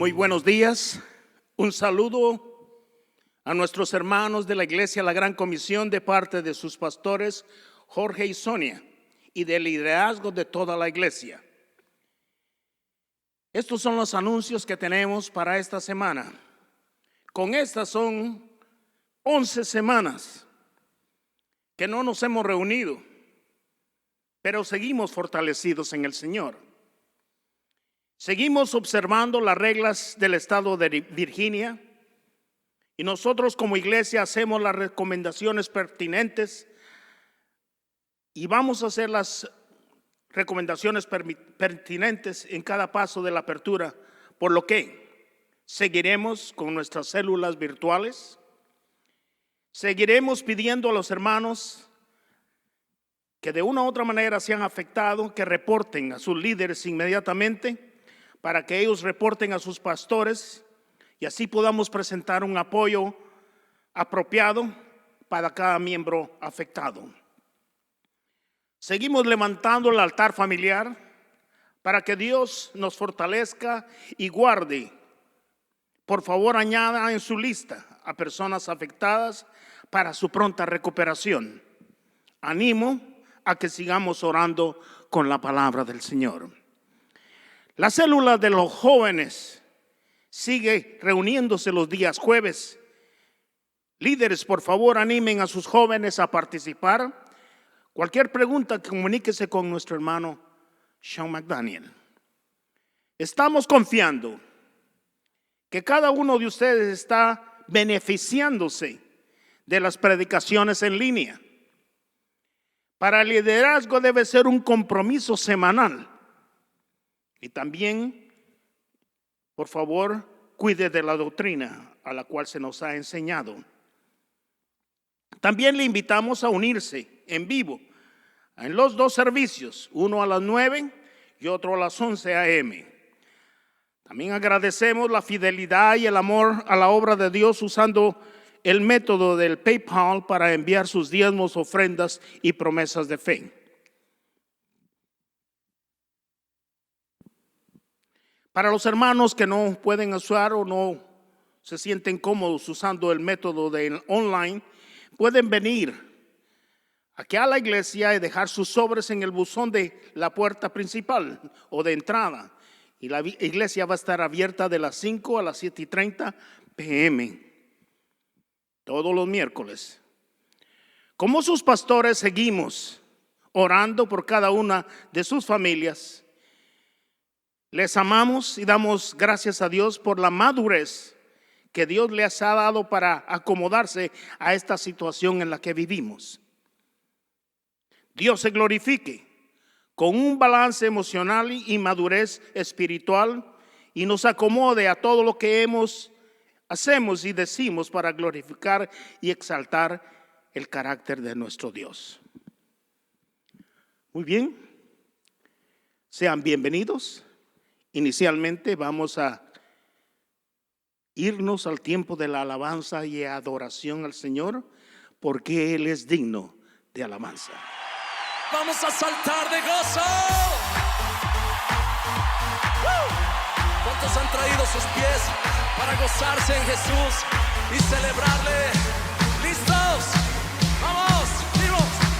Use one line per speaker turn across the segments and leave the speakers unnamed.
Muy buenos días. Un saludo a nuestros hermanos de la Iglesia La Gran Comisión de parte de sus pastores Jorge y Sonia y del liderazgo de toda la iglesia. Estos son los anuncios que tenemos para esta semana. Con estas son 11 semanas que no nos hemos reunido, pero seguimos fortalecidos en el Señor. Seguimos observando las reglas del estado de Virginia y nosotros como iglesia hacemos las recomendaciones pertinentes y vamos a hacer las recomendaciones pertinentes en cada paso de la apertura, por lo que seguiremos con nuestras células virtuales, seguiremos pidiendo a los hermanos que de una u otra manera se han afectado, que reporten a sus líderes inmediatamente para que ellos reporten a sus pastores y así podamos presentar un apoyo apropiado para cada miembro afectado. Seguimos levantando el altar familiar para que Dios nos fortalezca y guarde. Por favor, añada en su lista a personas afectadas para su pronta recuperación. Animo a que sigamos orando con la palabra del Señor. La célula de los jóvenes sigue reuniéndose los días jueves. Líderes, por favor, animen a sus jóvenes a participar. Cualquier pregunta, comuníquese con nuestro hermano Sean McDaniel. Estamos confiando que cada uno de ustedes está beneficiándose de las predicaciones en línea. Para el liderazgo debe ser un compromiso semanal. Y también, por favor, cuide de la doctrina a la cual se nos ha enseñado. También le invitamos a unirse en vivo en los dos servicios, uno a las 9 y otro a las 11 a.m. También agradecemos la fidelidad y el amor a la obra de Dios usando el método del PayPal para enviar sus diezmos, ofrendas y promesas de fe. Para los hermanos que no pueden usar o no se sienten cómodos usando el método de online, pueden venir aquí a la iglesia y dejar sus sobres en el buzón de la puerta principal o de entrada. Y la iglesia va a estar abierta de las 5 a las 7:30 p.m. todos los miércoles. Como sus pastores seguimos orando por cada una de sus familias. Les amamos y damos gracias a Dios por la madurez que Dios les ha dado para acomodarse a esta situación en la que vivimos. Dios se glorifique con un balance emocional y madurez espiritual y nos acomode a todo lo que hacemos y decimos para glorificar y exaltar el carácter de nuestro Dios. Muy bien, sean bienvenidos. Inicialmente vamos a irnos al tiempo de la alabanza y adoración al Señor, porque Él es digno de alabanza.
Vamos a saltar de gozo. ¿Cuántos han traído sus pies para gozarse en Jesús y celebrarle? ¿Listos? ¡Vamos! ¡Vivos!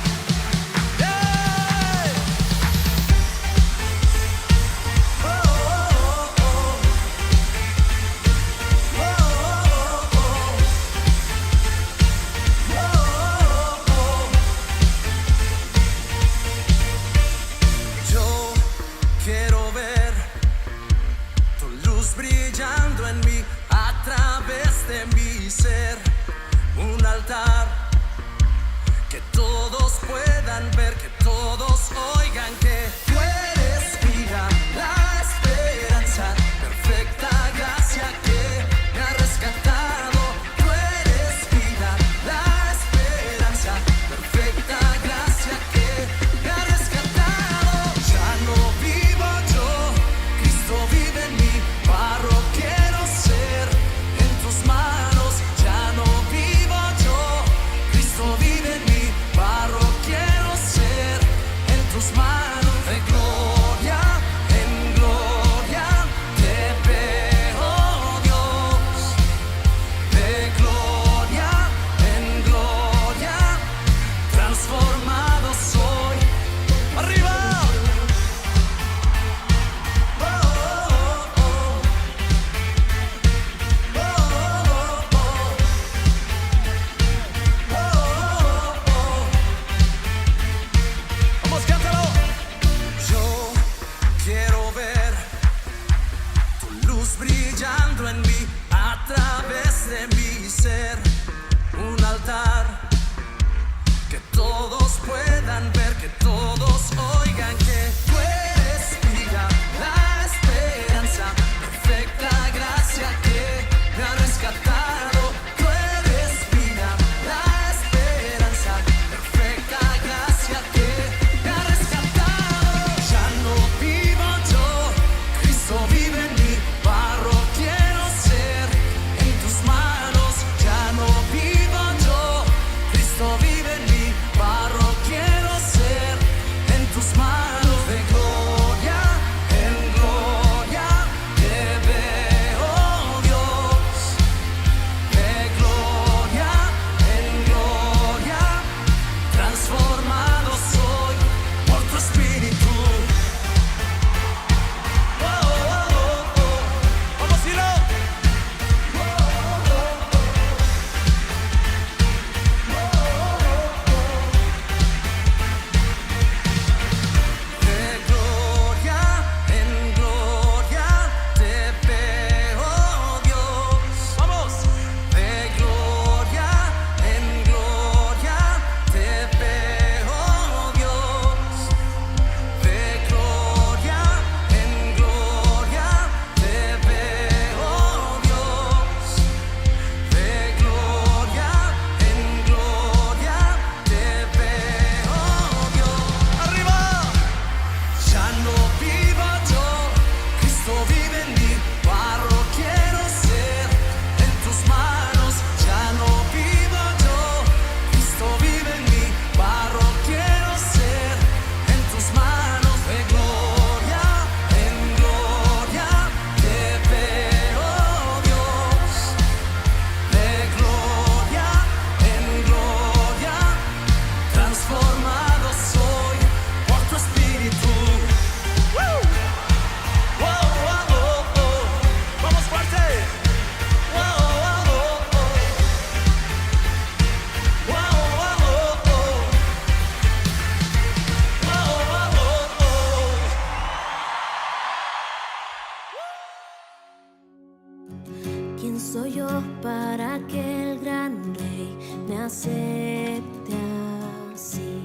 brillando en mí, a través de mi ser, un altar que todos puedan ver, que todos oigan que tú eres vida, la esperanza, perfecta gracia que me ha rescatado. Tú eres vida, la esperanza, perfecta gracia que me ha rescatado. Ya no vivo yo, Cristo vive en mí. Barro quiero ser en tus manos, ya no vivo yo, Cristo vive en mí. Barro quiero ser en tus manos.
soy yo para que el gran rey me acepte así?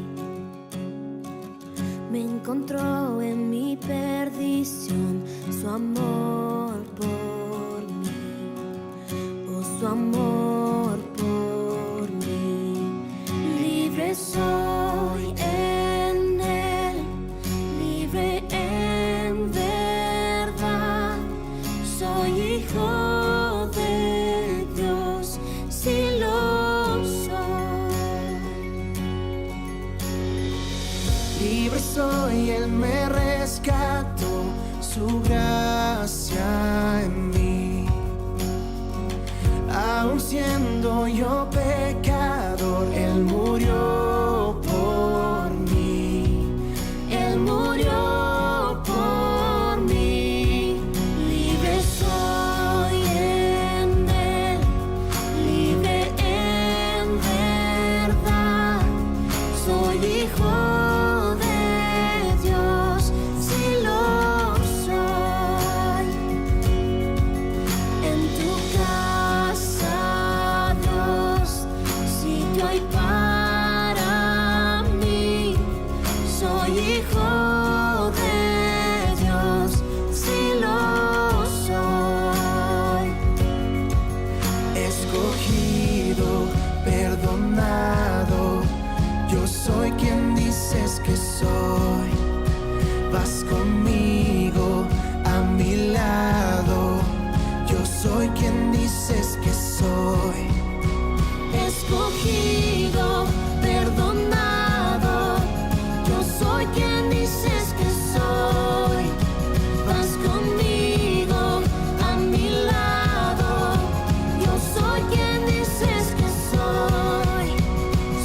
Me encontró en mi perdición su amor por mí, oh, su amor por mí. Libre soy en él, libre en verdad. Soy hijo de Dios, si lo soy.
Libre soy, Él me rescató, su gracia en mí. Aun siendo yo pecador, Él murió por mí. Él murió por mí. Libre soy en Él, libre en verdad. Soy hijo de Dios, si lo soy. En tu casa, Dios, sitio hay para mí. Soy hijo de Dios, si lo soy. Escogido, perdonado, yo soy quien dices que soy. Vas conmigo a mi lado, yo soy quien dices que soy. Escogido, perdonado, yo soy quien dices que soy. Vas conmigo a mi lado, yo soy quien dices que soy.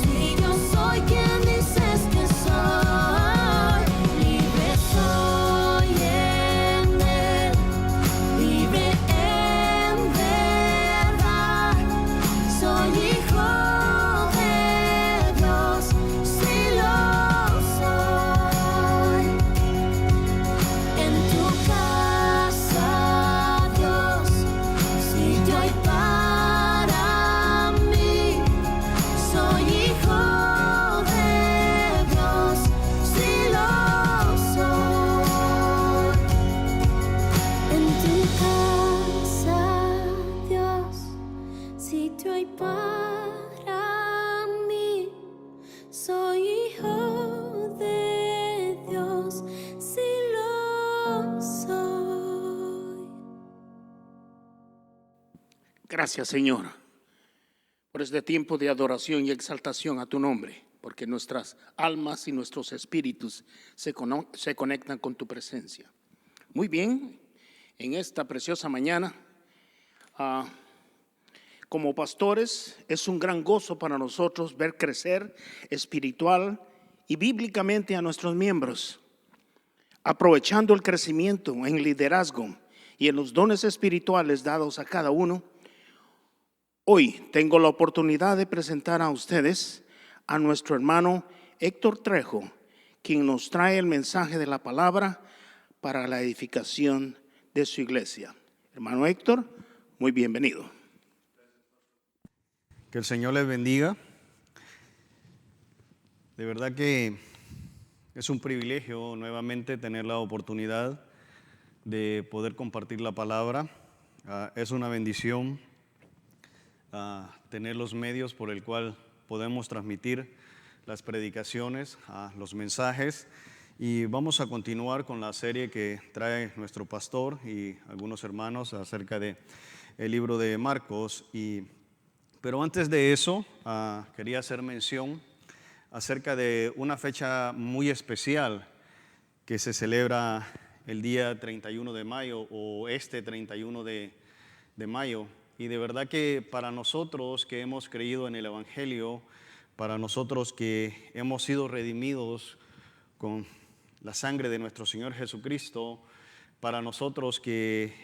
Sí, yo soy quien dices que soy. Libre soy en él, libre en verdad. Soy hijo de Dios, si lo soy. En tu casa, Dios, sitio hay para mí. Soy hijo de Dios, si lo soy. En tu casa, Dios, sitio hay para mí. Soy hijo de Dios, si lo soy.
Gracias, Señor, por este tiempo de adoración y exaltación a tu nombre, porque nuestras almas y nuestros espíritus se conectan con tu presencia. Muy bien, en esta preciosa mañana, como pastores, es un gran gozo para nosotros ver crecer espiritual y bíblicamente a nuestros miembros, aprovechando el crecimiento en liderazgo y en los dones espirituales dados a cada uno. Hoy tengo la oportunidad de presentar a ustedes a nuestro hermano Héctor Trejo, quien nos trae el mensaje de la palabra para la edificación de su iglesia. Hermano Héctor, muy bienvenido.
Que el Señor les bendiga. De verdad que es un privilegio nuevamente tener la oportunidad de poder compartir la palabra. Es una bendición tener los medios por el cual podemos transmitir las predicaciones, los mensajes. Y vamos a continuar con la serie que trae nuestro pastor y algunos hermanos acerca de el libro de Marcos. Pero antes de eso, quería hacer mención acerca de una fecha muy especial que se celebra el día 31 de mayo o este 31 de mayo. Y de verdad que para nosotros que hemos creído en el Evangelio, para nosotros que hemos sido redimidos con la sangre de nuestro Señor Jesucristo, para nosotros que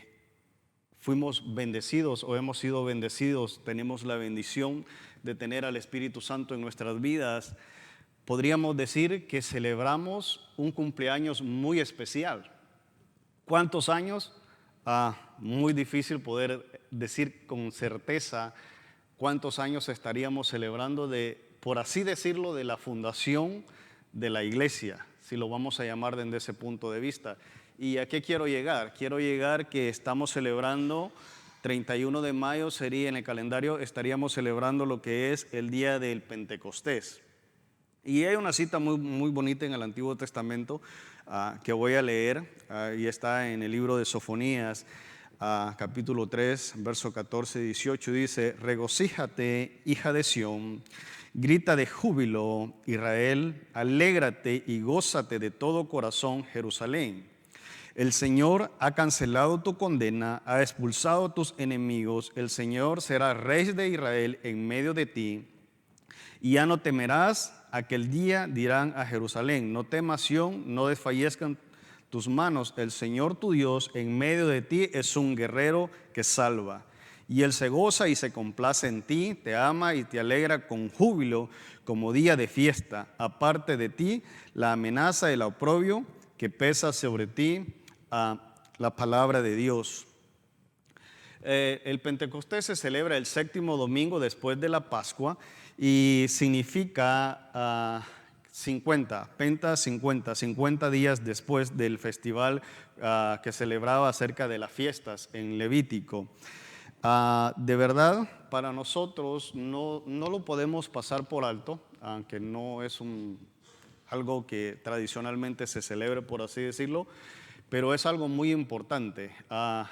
fuimos bendecidos o hemos sido bendecidos, tenemos la bendición de tener al Espíritu Santo en nuestras vidas, podríamos decir que celebramos un cumpleaños muy especial. ¿Cuántos años muy difícil poder decir con certeza cuántos años estaríamos celebrando por así decirlo, de la fundación de la iglesia, si lo vamos a llamar desde ese punto de vista. ¿Y a qué quiero llegar? Quiero llegar que estamos celebrando, 31 de mayo sería en el calendario, estaríamos celebrando lo que es el día del Pentecostés. Y hay una cita muy, muy bonita en el Antiguo Testamento que voy a leer, y está en el libro de Sofonías, capítulo 3, verso 14 y 18, dice: regocíjate, hija de Sión, grita de júbilo, Israel, alégrate y gózate de todo corazón, Jerusalén. El Señor ha cancelado tu condena, ha expulsado tus enemigos, el Señor será rey de Israel en medio de ti, y ya no temerás. Aquel día dirán a Jerusalén: no temas, Sión, no desfallezcan tus manos, el Señor tu Dios en medio de ti es un guerrero que salva. Y Él se goza y se complace en ti, te ama y te alegra con júbilo como día de fiesta. Aparte de ti la amenaza, el oprobio que pesa sobre ti, la palabra de Dios. El Pentecostés se celebra el 7º domingo después de la Pascua y significa 50 días después del festival que celebraba acerca de las fiestas en Levítico. De verdad, para nosotros no lo podemos pasar por alto, aunque no es algo que tradicionalmente se celebre, por así decirlo, pero es algo muy importante.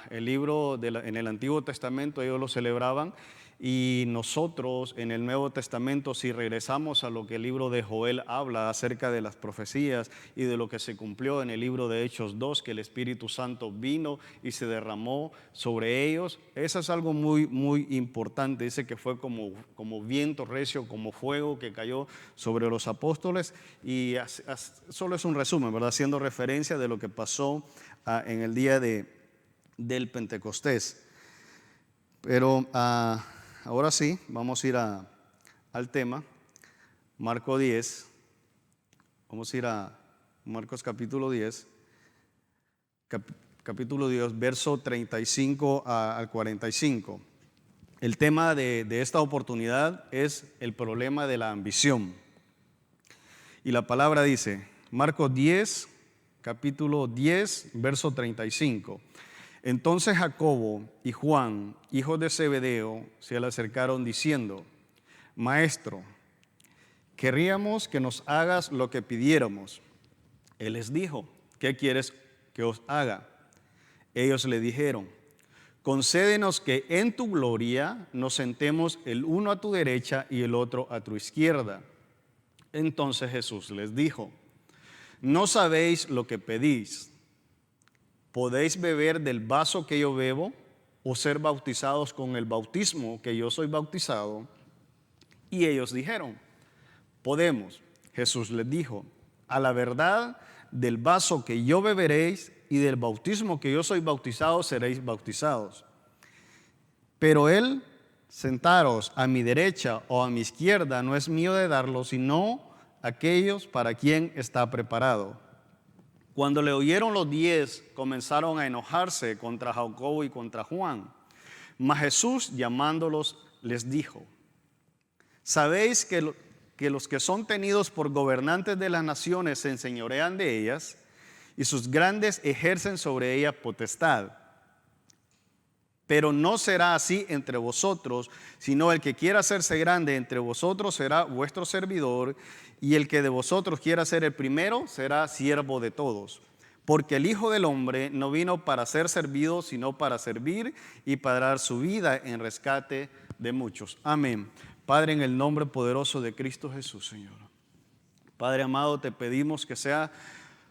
El libro en el Antiguo Testamento ellos lo celebraban, y nosotros en el Nuevo Testamento, si regresamos a lo que el libro de Joel habla acerca de las profecías y de lo que se cumplió en el libro de Hechos 2, que el Espíritu Santo vino y se derramó sobre ellos, eso es algo muy, muy importante. Dice que fue como viento recio, como fuego que cayó sobre los apóstoles, y solo es un resumen, ¿verdad? Haciendo referencia de lo que pasó en el día del Pentecostés. Pero ahora sí, vamos a ir al tema, Marcos 10, vamos a ir a Marcos capítulo 10, verso 35 al 45. El tema de esta oportunidad es el problema de la ambición. Y la palabra dice, Marcos 10, capítulo 10, verso 35. Entonces Jacobo y Juan, hijos de Zebedeo, se le acercaron diciendo: Maestro, querríamos que nos hagas lo que pidiéramos. Él les dijo: ¿qué quieres que os haga? Ellos le dijeron: concédenos que en tu gloria nos sentemos el uno a tu derecha y el otro a tu izquierda. Entonces Jesús les dijo: no sabéis lo que pedís. ¿Podéis beber del vaso que yo bebo o ser bautizados con el bautismo que yo soy bautizado? Y ellos dijeron: podemos. Jesús les dijo: a la verdad, del vaso que yo beberéis y del bautismo que yo soy bautizado seréis bautizados. Pero el sentaros a mi derecha o a mi izquierda no es mío de darlo, sino aquellos para quien está preparado. Cuando le oyeron los 10, comenzaron a enojarse contra Jacobo y contra Juan. Mas Jesús, llamándolos, les dijo: ¿sabéis que los que son tenidos por gobernantes de las naciones se enseñorean de ellas, y sus grandes ejercen sobre ellas potestad? Pero no será así entre vosotros, sino el que quiera hacerse grande entre vosotros será vuestro servidor, y el que de vosotros quiera ser el primero será siervo de todos. Porque el Hijo del Hombre no vino para ser servido, sino para servir y para dar su vida en rescate de muchos. Amén. Padre, en el nombre poderoso de Cristo Jesús, Señor. Padre amado, te pedimos que sea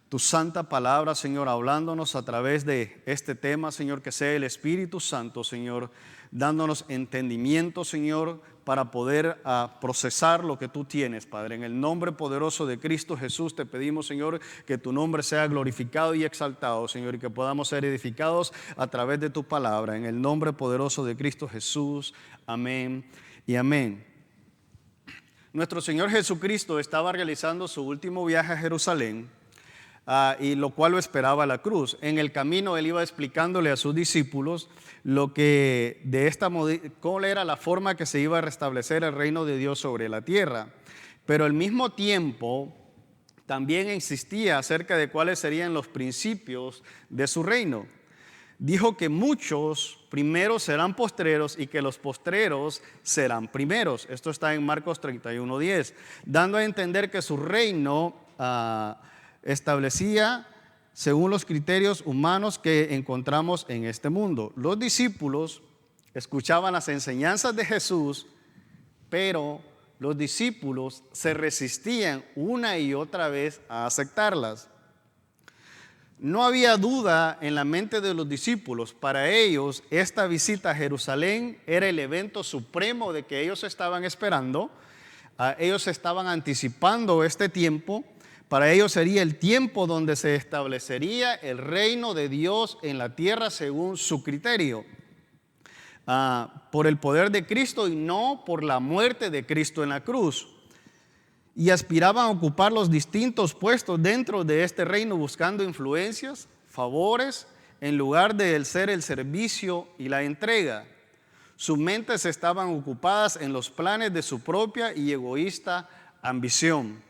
tu santa palabra, Señor, hablándonos a través de este tema, Señor, que sea el Espíritu Santo, Señor, dándonos entendimiento, Señor, para poder procesar lo que tú tienes, Padre. En el nombre poderoso de Cristo Jesús te pedimos, Señor, que tu nombre sea glorificado y exaltado, Señor, y que podamos ser edificados a través de tu palabra. En el nombre poderoso de Cristo Jesús. Amén y amén. Nuestro Señor Jesucristo estaba realizando su último viaje a Jerusalén. y lo cual lo esperaba la cruz. En el camino él iba explicándole a sus discípulos lo que cuál era la forma que se iba a restablecer el reino de Dios sobre la tierra. Pero al mismo tiempo también insistía acerca de cuáles serían los principios de su reino. Dijo que muchos primeros serán postreros y que los postreros serán primeros. Esto está en Marcos 31:10, dando a entender que su reino establecía según los criterios humanos que encontramos en este mundo. Los discípulos escuchaban las enseñanzas de Jesús, pero los discípulos se resistían una y otra vez a aceptarlas. No había duda en la mente de los discípulos. Para ellos, esta visita a Jerusalén era el evento supremo de que ellos estaban esperando. Ellos estaban anticipando este tiempo. Para ellos sería el tiempo donde se establecería el reino de Dios en la tierra según su criterio, por el poder de Cristo y no por la muerte de Cristo en la cruz. Y aspiraban a ocupar los distintos puestos dentro de este reino, buscando influencias, favores, en lugar de ser el servicio y la entrega. Sus mentes estaban ocupadas en los planes de su propia y egoísta ambición.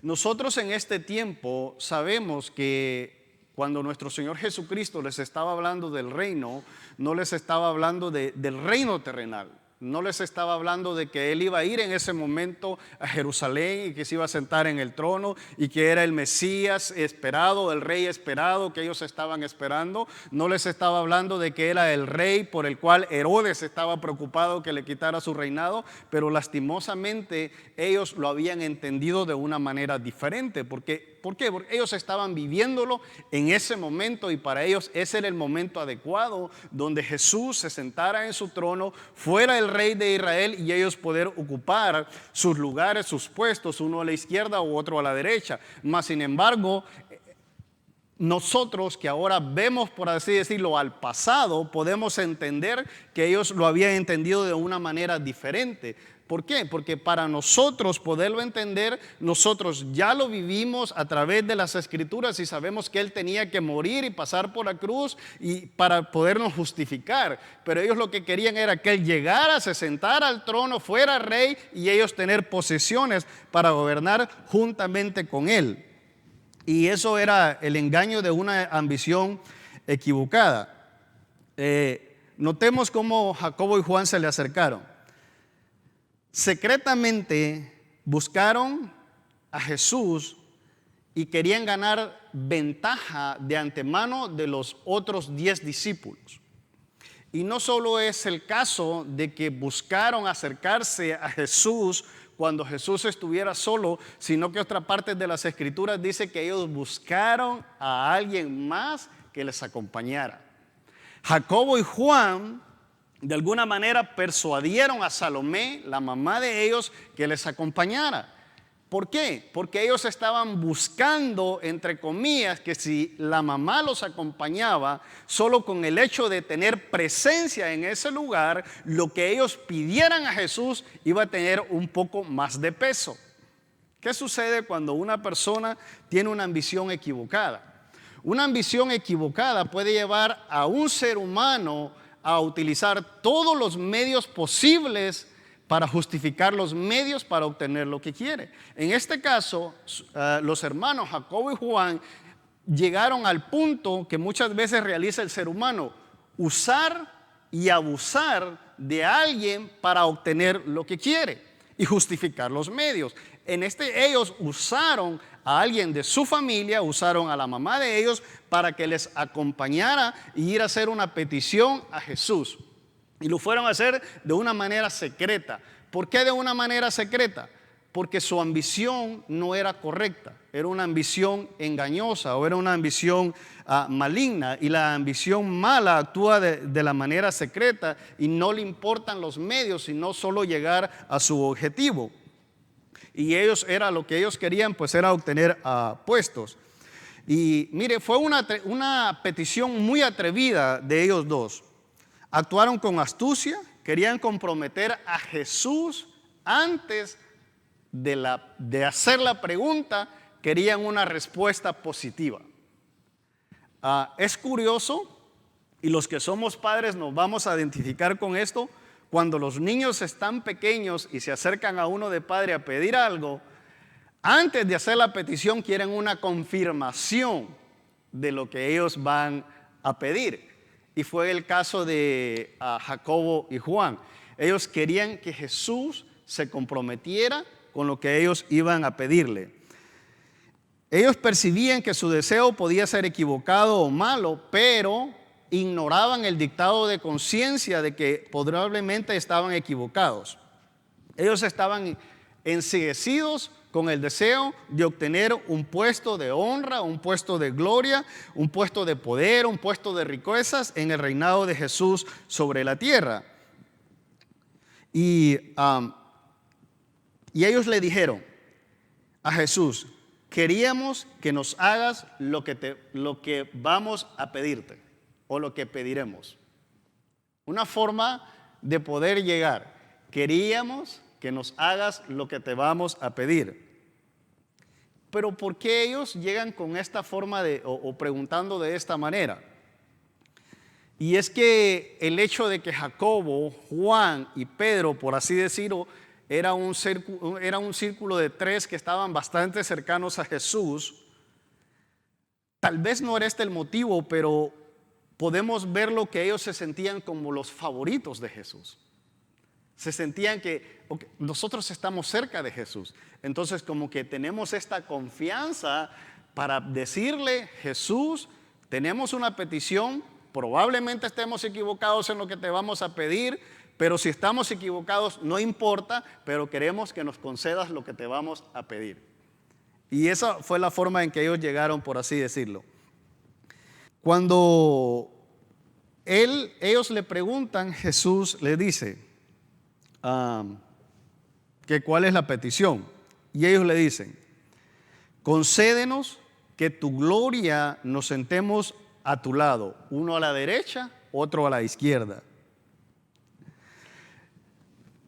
Nosotros en este tiempo sabemos que cuando nuestro Señor Jesucristo les estaba hablando del reino, no les estaba hablando del reino terrenal. No les estaba hablando de que Él iba a ir en ese momento a Jerusalén y que se iba a sentar en el trono y que era el Mesías esperado, el rey esperado que ellos estaban esperando. No les estaba hablando de que era el rey por el cual Herodes estaba preocupado que le quitara su reinado, pero lastimosamente ellos lo habían entendido de una manera diferente. ¿Por qué? Porque ellos estaban viviéndolo en ese momento y para ellos ese era el momento adecuado donde Jesús se sentara en su trono, fuera el rey de Israel y ellos poder ocupar sus lugares, sus puestos, uno a la izquierda u otro a la derecha. Mas sin embargo, nosotros que ahora vemos, por así decirlo, al pasado, podemos entender que ellos lo habían entendido de una manera diferente. ¿Por qué? Porque para nosotros poderlo entender, nosotros ya lo vivimos a través de las Escrituras y sabemos que Él tenía que morir y pasar por la cruz y para podernos justificar. Pero ellos lo que querían era que Él llegara, se sentara al trono, fuera rey y ellos tener posesiones para gobernar juntamente con Él. Y eso era el engaño de una ambición equivocada. Notemos cómo Jacobo y Juan se le acercaron. Secretamente buscaron a Jesús y querían ganar ventaja de antemano de los otros 10 discípulos. Y no solo es el caso de que buscaron acercarse a Jesús cuando Jesús estuviera solo, sino que otra parte de las Escrituras dice que ellos buscaron a alguien más que les acompañara. Jacobo y Juan de alguna manera persuadieron a Salomé, la mamá de ellos, que les acompañara. ¿Por qué? Porque ellos estaban buscando, entre comillas, que si la mamá los acompañaba, solo con el hecho de tener presencia en ese lugar, lo que ellos pidieran a Jesús iba a tener un poco más de peso. ¿Qué sucede cuando una persona tiene una ambición equivocada? Una ambición equivocada puede llevar a un ser humano a utilizar todos los medios posibles para justificar los medios para obtener lo que quiere. En este caso, los hermanos Jacobo y Juan llegaron al punto que muchas veces realiza el ser humano: usar y abusar de alguien para obtener lo que quiere y justificar los medios. Ellos usaron a alguien de su familia, usaron a la mamá de ellos para que les acompañara y ir a hacer una petición a Jesús. Y lo fueron a hacer de una manera secreta. ¿Por qué de una manera secreta? Porque su ambición no era correcta, era una ambición engañosa o era una ambición maligna, y la ambición mala actúa de la manera secreta y no le importan los medios, sino solo llegar a su objetivo. Y lo que ellos querían, pues era obtener puestos. Y mire, fue una petición muy atrevida de ellos dos. Actuaron con astucia, querían comprometer a Jesús antes de hacer la pregunta, querían una respuesta positiva. Es curioso, y los que somos padres nos vamos a identificar con esto, cuando los niños están pequeños y se acercan a uno de padre a pedir algo, antes de hacer la petición quieren una confirmación de lo que ellos van a pedir. Y fue el caso de Jacobo y Juan. Ellos querían que Jesús se comprometiera con lo que ellos iban a pedirle. Ellos percibían que su deseo podía ser equivocado o malo, pero ignoraban el dictado de conciencia de que probablemente estaban equivocados. Ellos estaban enceguecidos con el deseo de obtener un puesto de honra, un puesto de gloria, un puesto de poder, un puesto de riquezas en el reinado de Jesús sobre la tierra. Y ellos le dijeron a Jesús: queríamos que nos hagas lo que vamos a pedirte o lo que pediremos. Una forma de poder llegar. Queríamos que nos hagas lo que te vamos a pedir. Pero ¿por qué ellos llegan con esta forma o preguntando de esta manera? Y es que el hecho de que Jacobo, Juan y Pedro, por así decirlo, era un círculo de tres que estaban bastante cercanos a Jesús. Tal vez no era este el motivo, pero podemos ver lo que ellos se sentían como los favoritos de Jesús. Se sentían que nosotros estamos cerca de Jesús. Entonces como que tenemos esta confianza para decirle: Jesús, tenemos una petición, probablemente estemos equivocados en lo que te vamos a pedir, pero si estamos equivocados no importa, pero queremos que nos concedas lo que te vamos a pedir. Y esa fue la forma en que ellos llegaron, por así decirlo. Cuando ellos le preguntan, Jesús le dice que cuál es la petición. Y ellos le dicen: concédenos que tu gloria nos sentemos a tu lado, uno a la derecha, otro a la izquierda.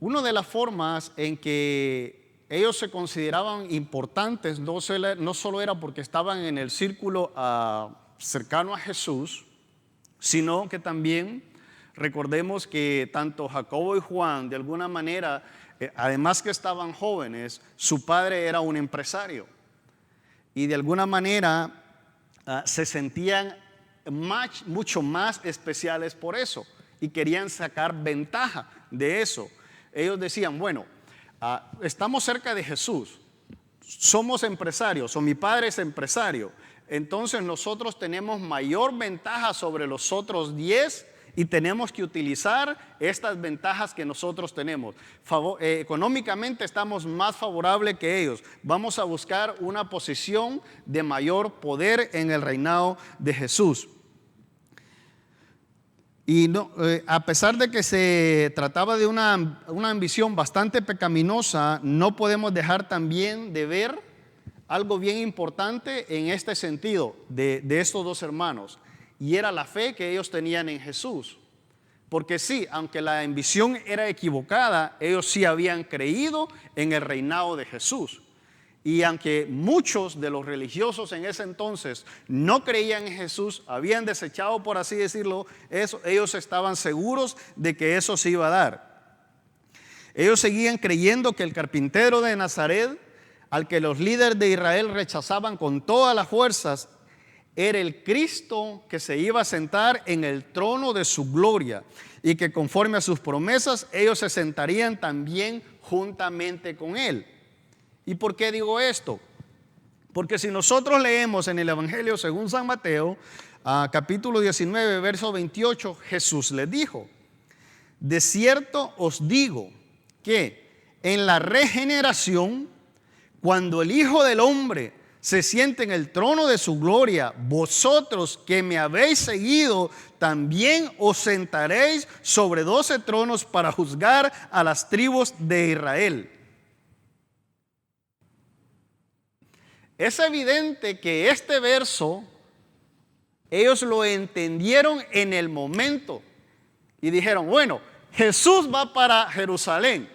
Una de las formas en que ellos se consideraban importantes no solo era porque estaban en el círculo cercano a Jesús, sino que también recordemos que tanto Jacobo y Juan, de alguna manera, además que estaban jóvenes, su padre era un empresario. Y de alguna manera se sentían mucho más especiales por eso. Y querían sacar ventaja de eso. Ellos decían: bueno, estamos cerca de Jesús, somos empresarios, o mi padre es empresario. Entonces nosotros tenemos mayor ventaja sobre los otros 10 y tenemos que utilizar estas ventajas que nosotros tenemos. Económicamente estamos más favorables que ellos. Vamos a buscar una posición de mayor poder en el reinado de Jesús. Y a pesar de que se trataba de una ambición bastante pecaminosa, no podemos dejar también de ver algo bien importante en este sentido de estos dos hermanos, y era la fe que ellos tenían en Jesús. Porque sí, aunque la ambición era equivocada, ellos sí habían creído en el reinado de Jesús. Y aunque muchos de los religiosos en ese entonces no creían en Jesús, habían desechado, por así decirlo, eso, ellos estaban seguros de que eso se iba a dar. Ellos seguían creyendo que el carpintero de Nazaret, al que los líderes de Israel rechazaban con todas las fuerzas, era el Cristo que se iba a sentar en el trono de su gloria, y que conforme a sus promesas ellos se sentarían también juntamente con él. ¿Y por qué digo esto? Porque si nosotros leemos en el Evangelio según San Mateo, capítulo 19, verso 28, Jesús les dijo: de cierto os digo que en la regeneración, cuando el Hijo del Hombre se siente en el trono de su gloria, vosotros que me habéis seguido, también os sentaréis sobre 12 tronos para juzgar a las tribus de Israel. Es evidente que este verso ellos lo entendieron en el momento y dijeron: bueno, Jesús va para Jerusalén.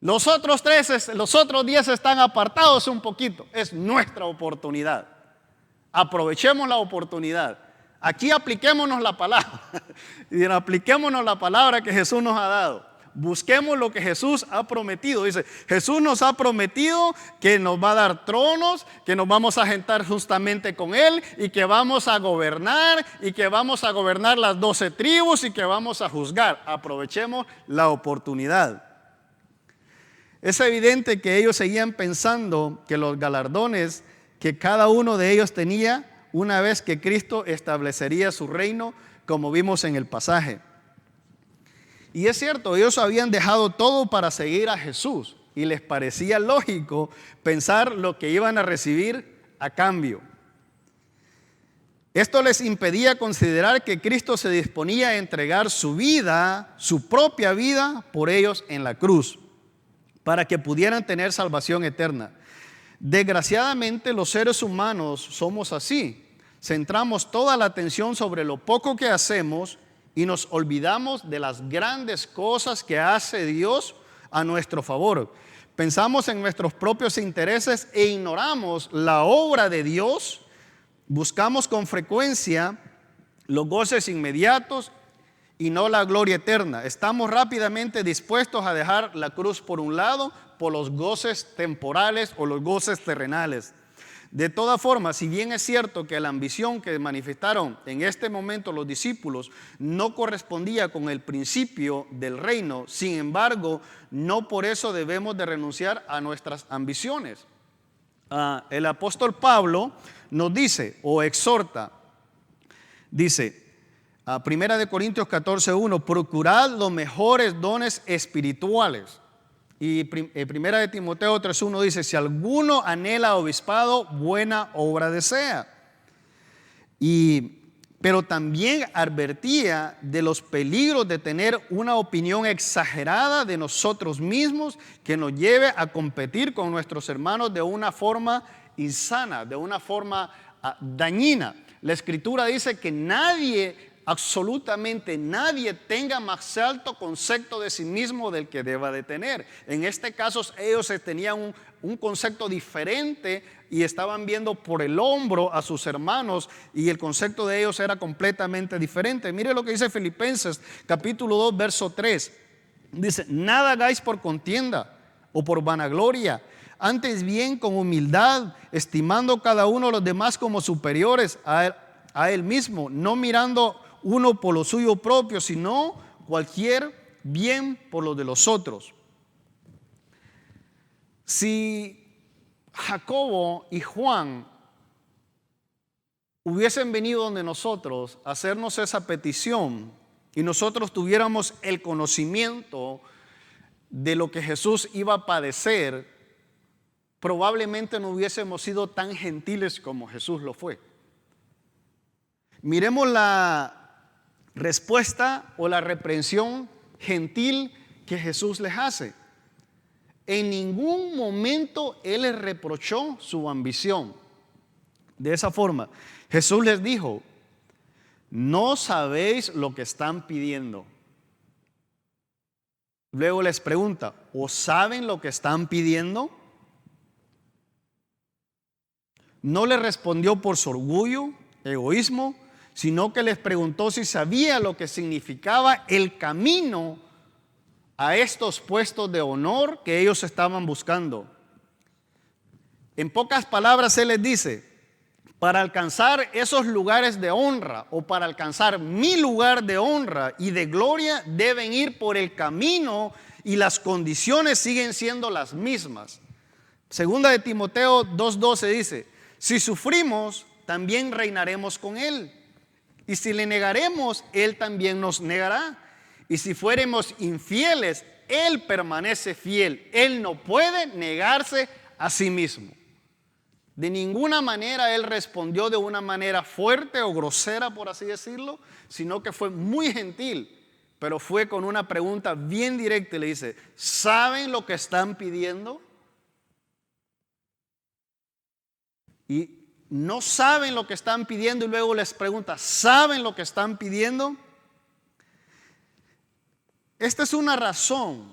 Los otros 10 están apartados un poquito. Es nuestra oportunidad. Aprovechemos la oportunidad. Aquí apliquémonos la palabra. Y apliquémonos la palabra que Jesús nos ha dado. Busquemos lo que Jesús ha prometido. Dice, Jesús nos ha prometido que nos va a dar tronos, que nos vamos a sentar justamente con Él y que vamos a gobernar y que vamos a gobernar las 12 tribus y que vamos a juzgar. Aprovechemos la oportunidad. Es evidente que ellos seguían pensando que los galardones que cada uno de ellos tenía una vez que Cristo establecería su reino, como vimos en el pasaje. Y es cierto, ellos habían dejado todo para seguir a Jesús y les parecía lógico pensar lo que iban a recibir a cambio. Esto les impedía considerar que Cristo se disponía a entregar su vida, su propia vida, por ellos en la cruz, para que pudieran tener salvación eterna. Desgraciadamente, los seres humanos somos así. Centramos toda la atención sobre lo poco que hacemos y nos olvidamos de las grandes cosas que hace Dios a nuestro favor. Pensamos en nuestros propios intereses e ignoramos la obra de Dios. Buscamos con frecuencia los goces inmediatos y no la gloria eterna. Estamos rápidamente dispuestos a dejar la cruz por un lado por los goces temporales o los goces terrenales. De todas formas, si bien es cierto que la ambición que manifestaron en este momento los discípulos no correspondía con el principio del reino, sin embargo, no por eso debemos de renunciar a nuestras ambiciones. El apóstol Pablo nos dice o exhorta, dice, 1 Corintios 14:1, procurad los mejores dones espirituales. Y 1 Timoteo 3:1 dice, si alguno anhela obispado, buena obra desea. Pero también advertía de los peligros de tener una opinión exagerada de nosotros mismos que nos lleve a competir con nuestros hermanos de una forma insana, de una forma dañina. La Escritura dice que nadie, absolutamente nadie, tenga más alto concepto de sí mismo del que deba de tener. En este caso ellos tenían un concepto diferente y estaban viendo por el hombro a sus hermanos y el concepto de ellos era completamente diferente. Mire lo que dice Filipenses capítulo 2 verso 3. Dice, nada hagáis por contienda o por vanagloria, antes bien con humildad, estimando cada uno a los demás como superiores a él mismo, no mirando uno por lo suyo propio, sino cualquier bien por lo de los otros. Si Jacobo y Juan hubiesen venido donde nosotros a hacernos esa petición y nosotros tuviéramos el conocimiento de lo que Jesús iba a padecer, probablemente no hubiésemos sido tan gentiles como Jesús lo fue. Miremos la respuesta o la reprensión gentil que Jesús les hace. En ningún momento Él les reprochó su ambición. De esa forma, Jesús les dijo, no sabéis lo que están pidiendo. Luego les pregunta, ¿o saben lo que están pidiendo? No les respondió por su orgullo, egoísmo, sino que les preguntó si sabía lo que significaba el camino a estos puestos de honor que ellos estaban buscando. En pocas palabras, Él les dice, para alcanzar esos lugares de honra o para alcanzar mi lugar de honra y de gloria, deben ir por el camino y las condiciones siguen siendo las mismas. Segunda de Timoteo 2:12 dice, si sufrimos, también reinaremos con Él. Y si le negaremos, Él también nos negará. Y si fuéramos infieles, Él permanece fiel. Él no puede negarse a sí mismo. De ninguna manera Él respondió de una manera fuerte o grosera, por así decirlo, sino que fue muy gentil, pero fue con una pregunta bien directa y le dice, ¿saben lo que están pidiendo? Y no saben lo que están pidiendo y luego les pregunta, ¿saben lo que están pidiendo? Esta es una razón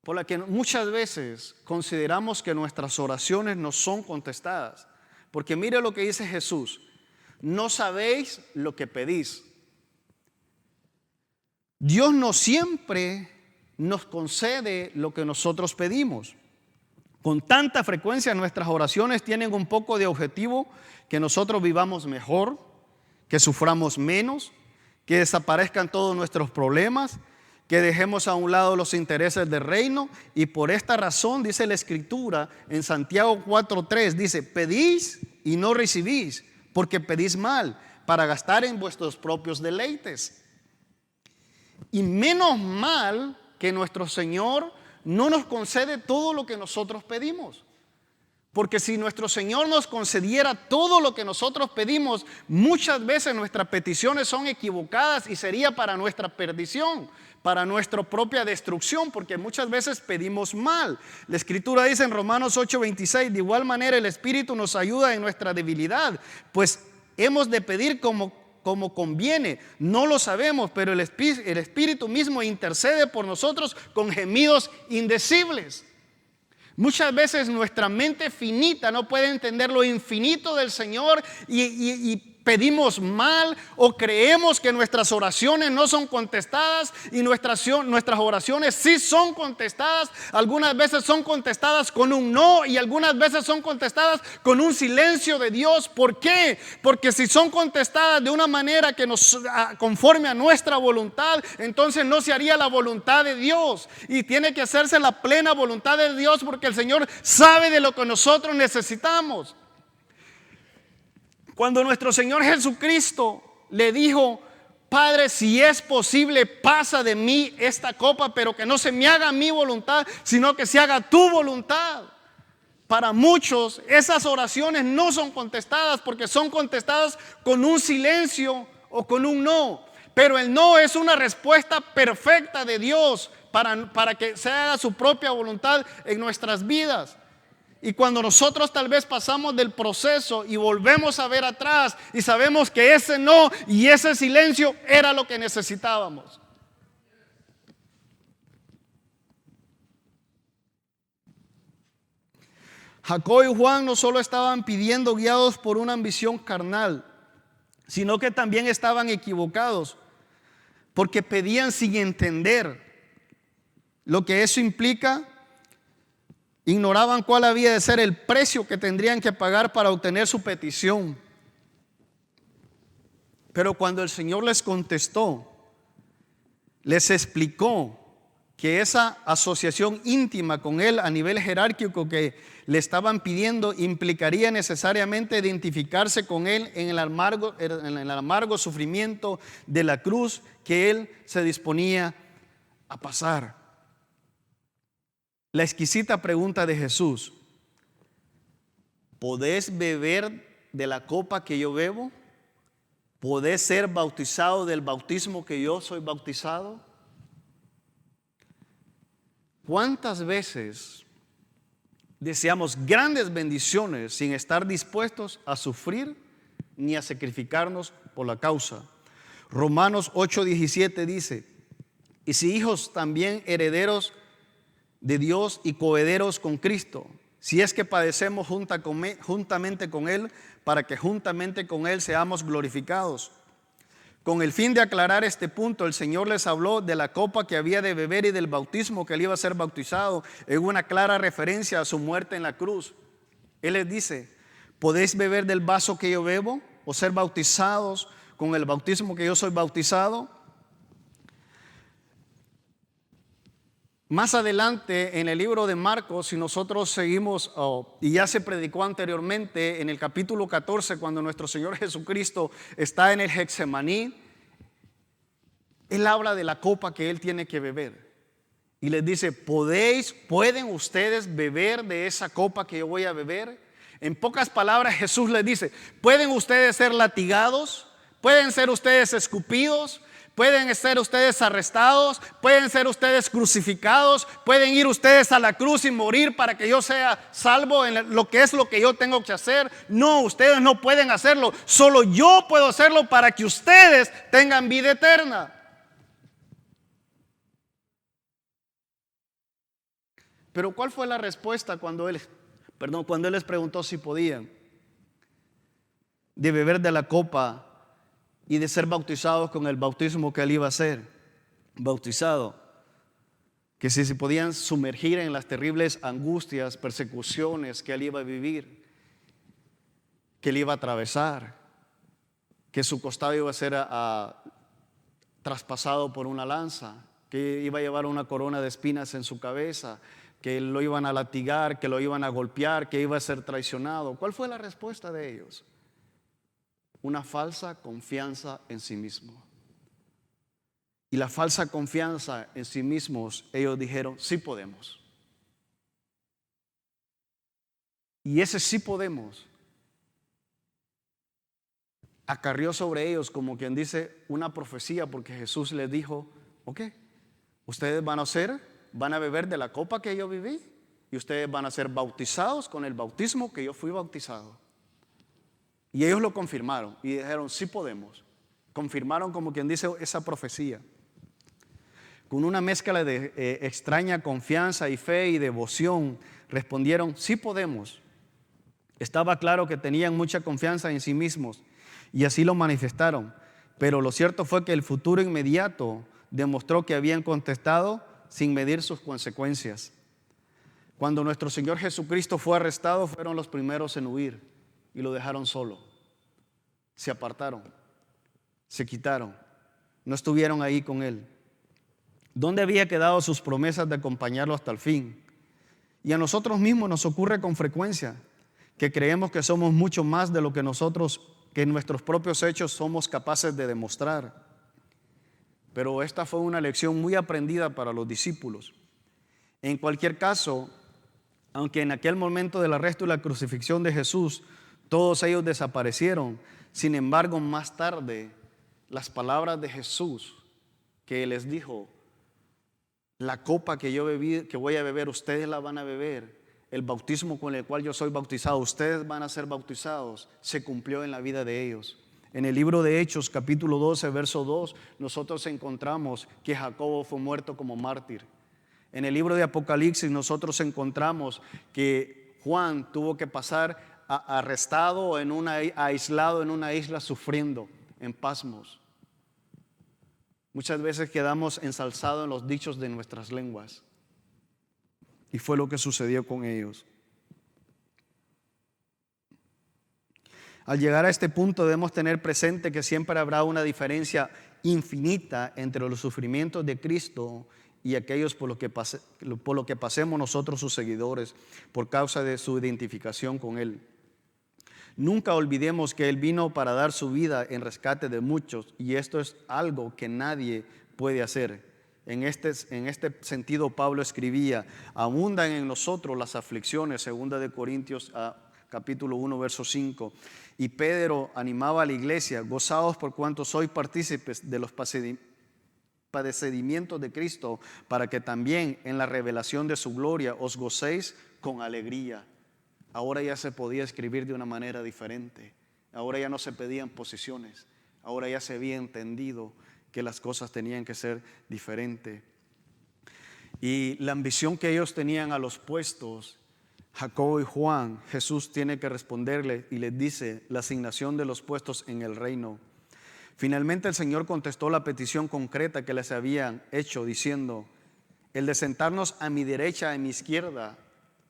por la que muchas veces consideramos que nuestras oraciones no son contestadas. Porque mire lo que dice Jesús: no sabéis lo que pedís. Dios no siempre nos concede lo que nosotros pedimos. Con tanta frecuencia nuestras oraciones tienen un poco de objetivo: que nosotros vivamos mejor, que suframos menos, que desaparezcan todos nuestros problemas, que dejemos a un lado los intereses del reino. Y por esta razón dice la Escritura en Santiago 4:3, dice: pedís y no recibís, porque pedís mal, para gastar en vuestros propios deleites. Y menos mal que nuestro Señor no nos concede todo lo que nosotros pedimos. Porque si nuestro Señor nos concediera todo lo que nosotros pedimos, muchas veces nuestras peticiones son equivocadas y sería para nuestra perdición, para nuestra propia destrucción, porque muchas veces pedimos mal. La Escritura dice en Romanos 8:26: de igual manera el Espíritu nos ayuda en nuestra debilidad, pues hemos de pedir como conviene. No lo sabemos, pero el Espíritu mismo intercede por nosotros con gemidos indecibles. Muchas veces nuestra mente finita no puede entender lo infinito del Señor y pedimos mal, o creemos que nuestras oraciones no son contestadas y nuestras oraciones sí son contestadas. Algunas veces son contestadas con un no y algunas veces son contestadas con un silencio de Dios. ¿Por qué? Porque si son contestadas de una manera que nos conforme a nuestra voluntad, entonces no se haría la voluntad de Dios, y tiene que hacerse la plena voluntad de Dios, porque el Señor sabe de lo que nosotros necesitamos. Cuando nuestro Señor Jesucristo le dijo: Padre, si es posible, pasa de mí esta copa, pero que no se me haga mi voluntad, sino que se haga tu voluntad. Para muchos esas oraciones no son contestadas, porque son contestadas con un silencio o con un no. Pero el no es una respuesta perfecta de Dios para que se haga su propia voluntad en nuestras vidas. Y cuando nosotros tal vez pasamos del proceso y volvemos a ver atrás y sabemos que ese no y ese silencio era lo que necesitábamos. Jacob y Juan no solo estaban pidiendo guiados por una ambición carnal, sino que también estaban equivocados, porque pedían sin entender lo que eso implica. Ignoraban cuál había de ser el precio que tendrían que pagar para obtener su petición. Pero cuando el Señor les contestó, les explicó que esa asociación íntima con Él a nivel jerárquico que le estaban pidiendo implicaría necesariamente identificarse con Él en el amargo sufrimiento de la cruz que Él se disponía a pasar. La exquisita pregunta de Jesús: ¿podés beber de la copa que yo bebo? ¿Podés ser bautizado del bautismo que yo soy bautizado? ¿Cuántas veces deseamos grandes bendiciones sin estar dispuestos a sufrir ni a sacrificarnos por la causa? Romanos 8:17 dice: y si hijos, también herederos de Dios y coherederos con Cristo, si es que padecemos juntamente con Él, para que juntamente con Él seamos glorificados. Con el fin de aclarar este punto, el Señor les habló de la copa que había de beber y del bautismo que Él iba a ser bautizado, en una clara referencia a su muerte en la cruz. Él les dice: ¿podéis beber del vaso que yo bebo o ser bautizados con el bautismo que yo soy bautizado? Más adelante en el libro de Marcos, si nosotros seguimos, y ya se predicó anteriormente en el capítulo 14, cuando nuestro Señor Jesucristo está en el Getsemaní, Él habla de la copa que Él tiene que beber. Y les dice: ¿pueden ustedes beber de esa copa que yo voy a beber? En pocas palabras, Jesús les dice: ¿pueden ustedes ser latigados? ¿Pueden ser ustedes escupidos? Pueden ser ustedes arrestados, pueden ser ustedes crucificados, pueden ir ustedes a la cruz y morir para que yo sea salvo en lo que yo tengo que hacer. No, ustedes no pueden hacerlo. Solo yo puedo hacerlo para que ustedes tengan vida eterna. Pero ¿cuál fue la respuesta cuando él les preguntó si podían? De beber de la copa y de ser bautizados con el bautismo que él iba a ser bautizado. Que si se podían sumergir en las terribles angustias, persecuciones que él iba a vivir, que él iba a atravesar, que su costado iba a ser traspasado por una lanza, que iba a llevar una corona de espinas en su cabeza, que lo iban a latigar, que lo iban a golpear, que iba a ser traicionado. ¿Cuál fue la respuesta de ellos? Una falsa confianza en sí mismo. Y la falsa confianza en sí mismos, ellos dijeron, sí podemos. Y ese sí podemos acarrió sobre ellos, como quien dice, una profecía, porque Jesús les dijo, ok, ustedes van a beber de la copa que yo viví, y ustedes van a ser bautizados con el bautismo que yo fui bautizado. Y ellos lo confirmaron y dijeron, sí podemos. Confirmaron, como quien dice, esa profecía. Con una mezcla de extraña confianza y fe y devoción, respondieron, sí podemos. Estaba claro que tenían mucha confianza en sí mismos y así lo manifestaron. Pero lo cierto fue que el futuro inmediato demostró que habían contestado sin medir sus consecuencias. Cuando nuestro Señor Jesucristo fue arrestado, fueron los primeros en huir y lo dejaron solo. Se apartaron, se quitaron, no estuvieron ahí con Él. ¿Dónde había quedado sus promesas de acompañarlo hasta el fin? Y a nosotros mismos nos ocurre con frecuencia que creemos que somos mucho más de lo que que en nuestros propios hechos somos capaces de demostrar. Pero esta fue una lección muy aprendida para los discípulos. En cualquier caso, aunque en aquel momento del arresto y la crucifixión de Jesús, todos ellos desaparecieron, sin embargo, más tarde, las palabras de Jesús que les dijo, la copa que yo bebí, que voy a beber, ustedes la van a beber. El bautismo con el cual yo soy bautizado, ustedes van a ser bautizados, se cumplió en la vida de ellos. En el libro de Hechos, capítulo 12, verso 2, nosotros encontramos que Jacobo fue muerto como mártir. En el libro de Apocalipsis nosotros encontramos que Juan tuvo que pasar arrestado, aislado en una isla, sufriendo en pasmos. Muchas veces quedamos ensalzados en los dichos de nuestras lenguas. Y fue lo que sucedió con ellos. Al llegar a este punto debemos tener presente que siempre habrá una diferencia infinita entre los sufrimientos de Cristo y aquellos por lo que pasemos nosotros sus seguidores por causa de su identificación con Él. Nunca olvidemos que Él vino para dar su vida en rescate de muchos y esto es algo que nadie puede hacer. En este sentido Pablo escribía, abundan en nosotros las aflicciones, 2 Corintios capítulo 1 verso 5, y Pedro animaba a la iglesia, gozaos por cuanto sois partícipes de los padecimientos de Cristo, para que también en la revelación de su gloria os gocéis con alegría. Ahora ya se podía escribir de una manera diferente, ahora ya no se pedían posiciones, ahora ya se había entendido que las cosas tenían que ser diferentes. Y la ambición que ellos tenían a los puestos, Jacobo y Juan, Jesús tiene que responderle y les dice la asignación de los puestos en el reino. Finalmente el Señor contestó la petición concreta que les habían hecho diciendo, el de sentarnos a mi derecha, a mi izquierda,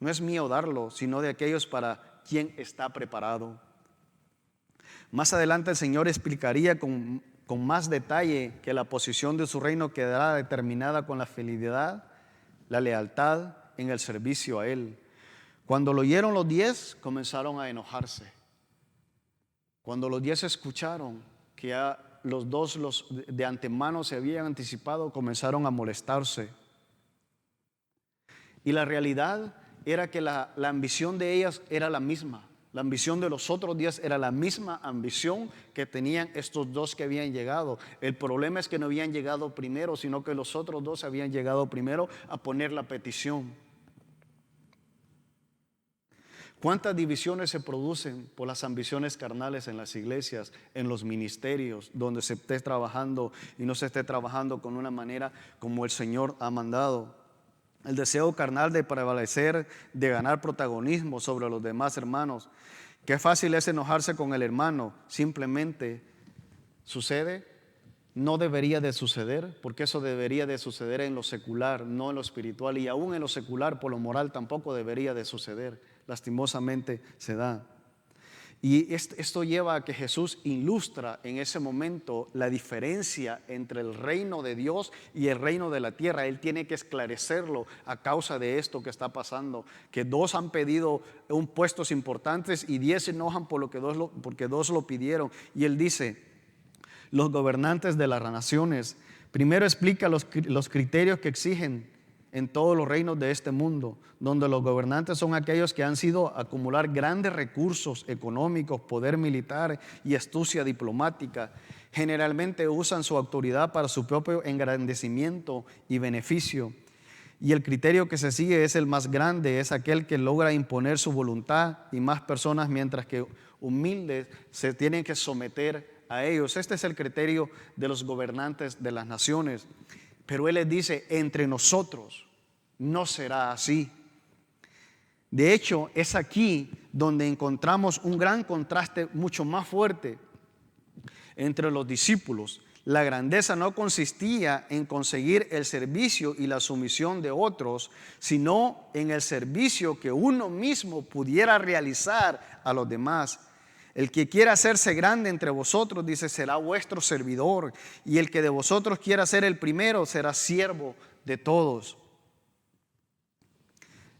no es mío darlo, sino de aquellos para quien está preparado. Más adelante el Señor explicaría con más detalle que la posición de su reino quedará determinada con la fidelidad, la lealtad en el servicio a Él. Cuando lo oyeron los 10, comenzaron a enojarse. Cuando los 10 escucharon que ya los dos de antemano se habían anticipado, comenzaron a molestarse. Y la realidad era que la ambición de ellas era la misma. La ambición de los otros 10 era la misma ambición que tenían estos dos que habían llegado. El problema es que no habían llegado primero, sino que los otros dos habían llegado primero a poner la petición. ¿Cuántas divisiones se producen por las ambiciones carnales en las iglesias, en los ministerios, donde se esté trabajando y no se esté trabajando con una manera como el Señor ha mandado? el deseo carnal de prevalecer, de ganar protagonismo sobre los demás hermanos. Qué fácil es enojarse con el hermano. Simplemente sucede, no debería de suceder, porque eso debería de suceder en lo secular, no en lo espiritual, y aún en lo secular, por lo moral, tampoco debería de suceder. Lastimosamente se da. Y esto lleva a que Jesús ilustra en ese momento la diferencia entre el reino de Dios y el reino de la tierra. Él tiene que esclarecerlo a causa de esto que está pasando, que 2 han pedido puestos importantes y 10 se enojan porque 2 lo pidieron. Y él dice, los gobernantes de las naciones, primero explica los criterios que exigen en todos los reinos de este mundo, donde los gobernantes son aquellos que han sido acumular grandes recursos económicos, poder militar y astucia diplomática. Generalmente usan su autoridad para su propio engrandecimiento y beneficio. Y el criterio que se sigue es el más grande, es aquel que logra imponer su voluntad y más personas, mientras que humildes se tienen que someter a ellos. Este es el criterio de los gobernantes de las naciones. Pero Él les dice, entre nosotros no será así. De hecho, es aquí donde encontramos un gran contraste mucho más fuerte entre los discípulos. La grandeza no consistía en conseguir el servicio y la sumisión de otros, sino en el servicio que uno mismo pudiera realizar a los demás. El que quiera hacerse grande entre vosotros, dice, será vuestro servidor. Y el que de vosotros quiera ser el primero, será siervo de todos.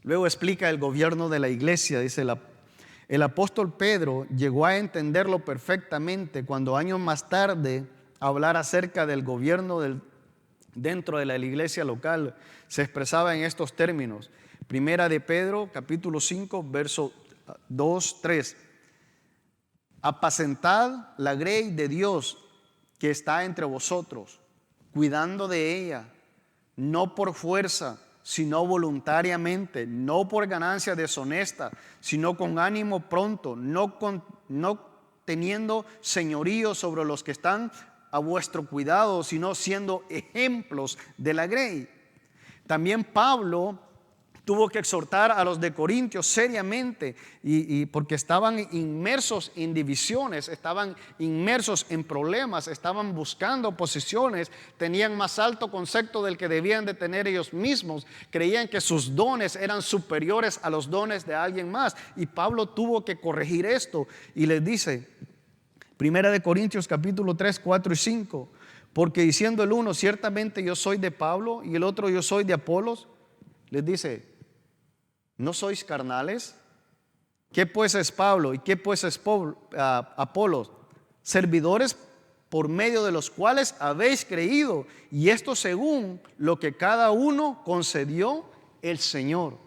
Luego explica el gobierno de la iglesia. Dice, el apóstol Pedro llegó a entenderlo perfectamente cuando años más tarde hablar acerca del gobierno dentro de la iglesia local. Se expresaba en estos términos. Primera de Pedro, capítulo 5, verso 2, 3. Apacentad la grey de Dios que está entre vosotros, cuidando de ella, no por fuerza, sino voluntariamente, no por ganancia deshonesta, sino con ánimo pronto, no teniendo señorío sobre los que están a vuestro cuidado, sino siendo ejemplos de la grey. También Pablo tuvo que exhortar a los de Corintios seriamente y porque estaban inmersos en divisiones, estaban inmersos en problemas, estaban buscando posiciones, tenían más alto concepto del que debían de tener ellos mismos, creían que sus dones eran superiores a los dones de alguien más, y Pablo tuvo que corregir esto y les dice, Primera de Corintios capítulo 3, 4 y 5, porque diciendo el uno, ciertamente yo soy de Pablo, y el otro, yo soy de Apolos, les dice, ¿no sois carnales? ¿Qué pues es Pablo y qué pues es Apolos? Servidores por medio de los cuales habéis creído, y esto según lo que cada uno concedió el Señor.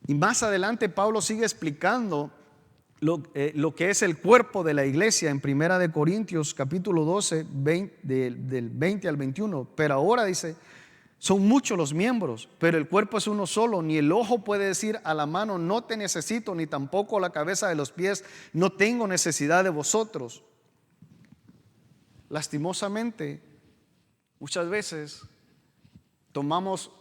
Y más adelante Pablo sigue explicando lo que es el cuerpo de la iglesia en Primera de Corintios capítulo 12, del 20 al 21. Pero ahora dice, son muchos los miembros, pero el cuerpo es uno solo. Ni el ojo puede decir a la mano, no te necesito, ni tampoco la cabeza de los pies, no tengo necesidad de vosotros. Lastimosamente, muchas veces tomamos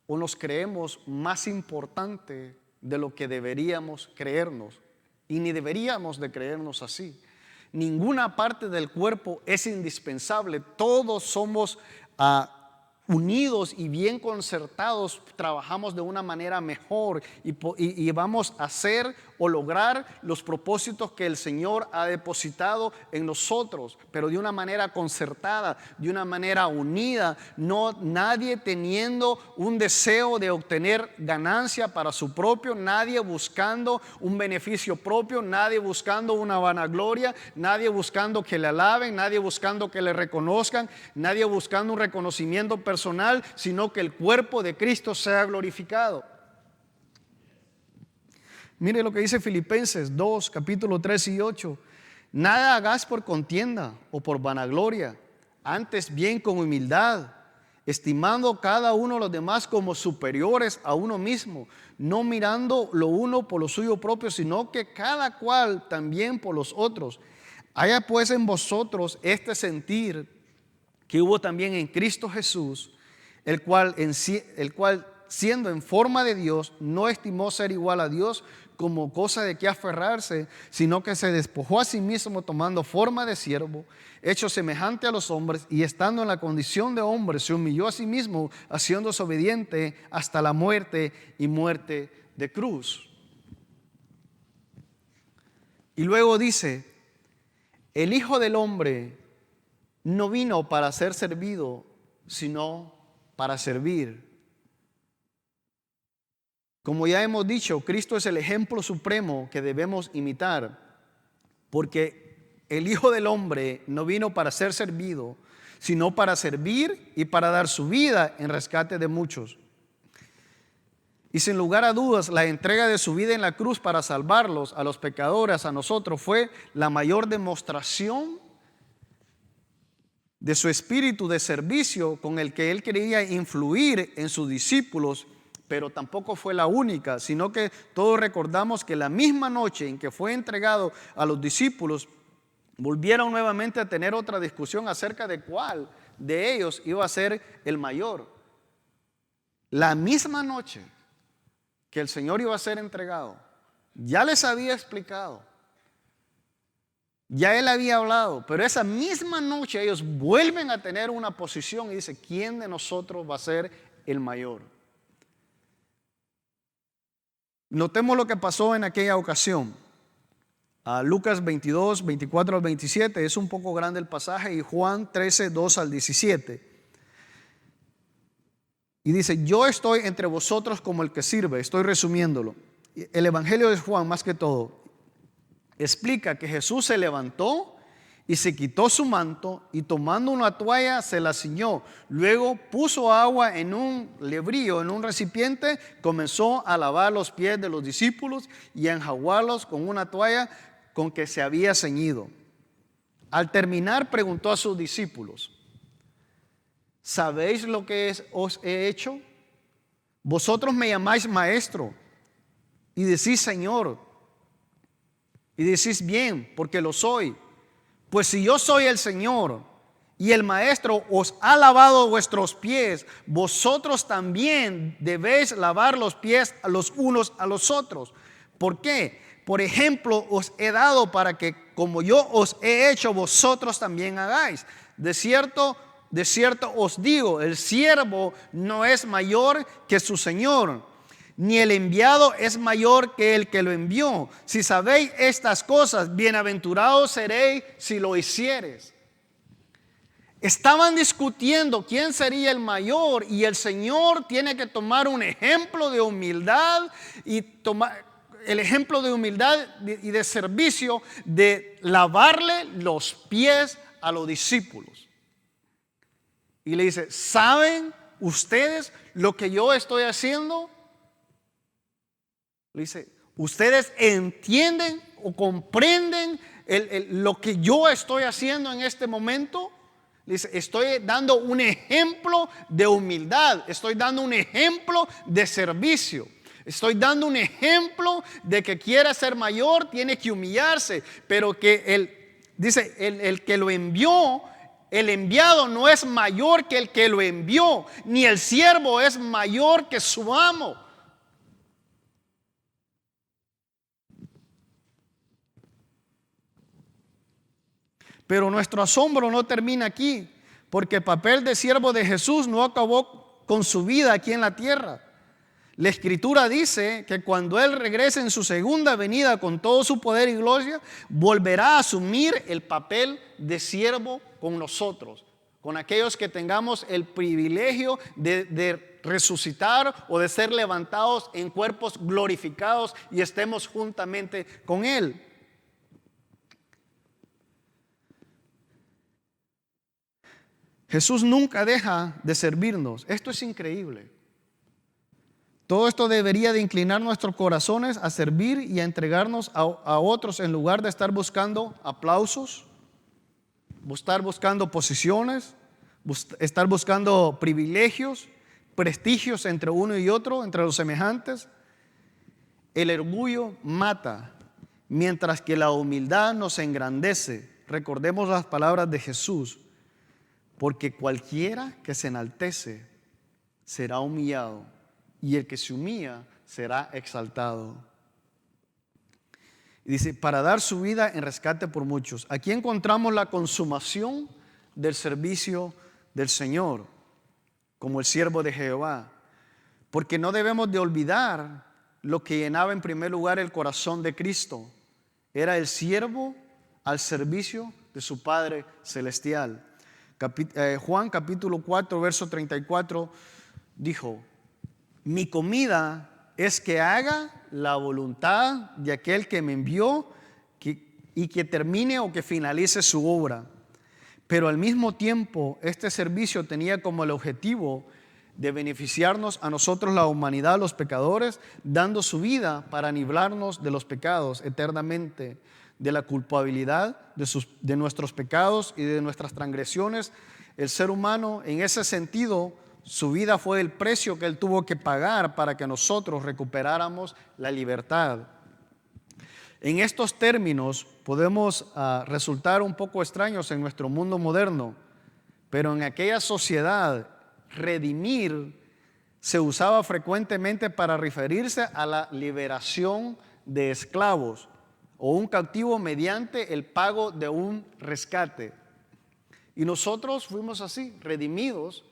o nos creemos más importante de lo que deberíamos creernos, y ni deberíamos de creernos así. Ninguna parte del cuerpo es indispensable, todos somos unidos y bien concertados, trabajamos de una manera mejor y vamos a hacer o lograr los propósitos que el Señor ha depositado en nosotros, pero de una manera concertada, de una manera unida, no nadie teniendo un deseo de obtener ganancia para su propio, nadie buscando un beneficio propio, nadie buscando una vanagloria, nadie buscando que le alaben, nadie buscando que le reconozcan, nadie buscando un reconocimiento personal, sino que el cuerpo de Cristo sea glorificado. Mire lo que dice Filipenses 2, capítulo 3 y 8. Nada hagáis por contienda o por vanagloria, antes bien con humildad, estimando cada uno a los demás como superiores a uno mismo, no mirando lo uno por lo suyo propio, sino que cada cual también por los otros. Haya pues en vosotros este sentir que hubo también en Cristo Jesús,
el cual siendo en forma de Dios, no estimó ser igual a Dios como cosa de que aferrarse, sino que se despojó a sí mismo tomando forma de siervo, hecho semejante a los hombres, y estando en la condición de hombre, se humilló a sí mismo, haciéndose obediente hasta la muerte y muerte de cruz. Y luego dice, el Hijo del Hombre no vino para ser servido, sino para servir. Como ya hemos dicho, Cristo es el ejemplo supremo que debemos imitar, porque el Hijo del Hombre no vino para ser servido, sino para servir y para dar su vida en rescate de muchos. Y sin lugar a dudas, la entrega de su vida en la cruz para salvarlos, a los pecadores, a nosotros, fue la mayor demostración de su espíritu de servicio con el que él quería influir en sus discípulos. Pero tampoco fue la única, sino que todos recordamos que la misma noche en que fue entregado a los discípulos, volvieron nuevamente a tener otra discusión acerca de cuál de ellos iba a ser el mayor. La misma noche que el Señor iba a ser entregado, ya les había explicado, ya Él había hablado, pero esa misma noche ellos vuelven a tener una posición y dice, ¿quién de nosotros va a ser el mayor? Notemos lo que pasó en aquella ocasión. Lucas 22, 24 al 27, es un poco grande el pasaje, y Juan 13, 2 al 17. Y dice, yo estoy entre vosotros como el que sirve. Estoy resumiéndolo. El Evangelio de Juan, más que todo, explica que Jesús se levantó y se quitó su manto y tomando una toalla se la ciñó. Luego puso agua en un lebrillo, en un recipiente, comenzó a lavar los pies de los discípulos y a enjaguarlos con una toalla con que se había ceñido. Al terminar preguntó a sus discípulos, ¿sabéis lo que os he hecho? Vosotros me llamáis maestro y decís Señor, y decís bien, porque lo soy. Pues si yo soy el Señor y el Maestro os ha lavado vuestros pies, vosotros también debéis lavar los pies a los unos a los otros. ¿Por qué? Por ejemplo, os he dado para que como yo os he hecho, vosotros también hagáis. De cierto os digo, el siervo no es mayor que su Señor, ni el enviado es mayor que el que lo envió. Si sabéis estas cosas, bienaventurados seréis si lo hiciereis. Estaban discutiendo quién sería el mayor, y el Señor tiene que tomar un ejemplo de humildad y tomar el ejemplo de humildad y de servicio, de lavarle los pies a los discípulos. Y le dice, ¿saben ustedes lo que yo estoy haciendo? Le dice, ¿ustedes entienden o comprenden lo que yo estoy haciendo en este momento? Le dice, estoy dando un ejemplo de humildad, estoy dando un ejemplo de servicio, estoy dando un ejemplo de que quiera ser mayor, tiene que humillarse, pero que el que lo envió, el enviado no es mayor que el que lo envió, ni el siervo es mayor que su amo. Pero nuestro asombro no termina aquí, porque el papel de siervo de Jesús no acabó con su vida aquí en la tierra. La Escritura dice que cuando Él regrese en su segunda venida con todo su poder y gloria, volverá a asumir el papel de siervo con nosotros, con aquellos que tengamos el privilegio de resucitar o de ser levantados en cuerpos glorificados y estemos juntamente con Él. Jesús nunca deja de servirnos. Esto es increíble. Todo esto debería de inclinar nuestros corazones a servir y a entregarnos a otros en lugar de estar buscando aplausos, estar buscando posiciones, estar buscando privilegios, prestigios entre uno y otro, entre los semejantes. El orgullo mata, mientras que la humildad nos engrandece. Recordemos las palabras de Jesús. Porque cualquiera que se enaltece será humillado, y el que se humilla será exaltado. Y dice, para dar su vida en rescate por muchos. Aquí encontramos la consumación del servicio del Señor, como el siervo de Jehová. Porque no debemos de olvidar lo que llenaba en primer lugar el corazón de Cristo. Era el siervo al servicio de su Padre Celestial. Juan capítulo 4, verso 34 dijo, mi comida es que haga la voluntad de aquel que me envió y que termine o que finalice su obra. Pero al mismo tiempo, este servicio tenía como el objetivo de beneficiarnos a nosotros, la humanidad, los pecadores, dando su vida para librarnos de los pecados eternamente, de la culpabilidad de nuestros pecados y de nuestras transgresiones. El ser humano, en ese sentido, su vida fue el precio que él tuvo que pagar para que nosotros recuperáramos la libertad. En estos términos podemos resultar un poco extraños en nuestro mundo moderno, pero en aquella sociedad, redimir se usaba frecuentemente para referirse a la liberación de esclavos o un cautivo mediante el pago de un rescate. Y nosotros fuimos así, redimidos,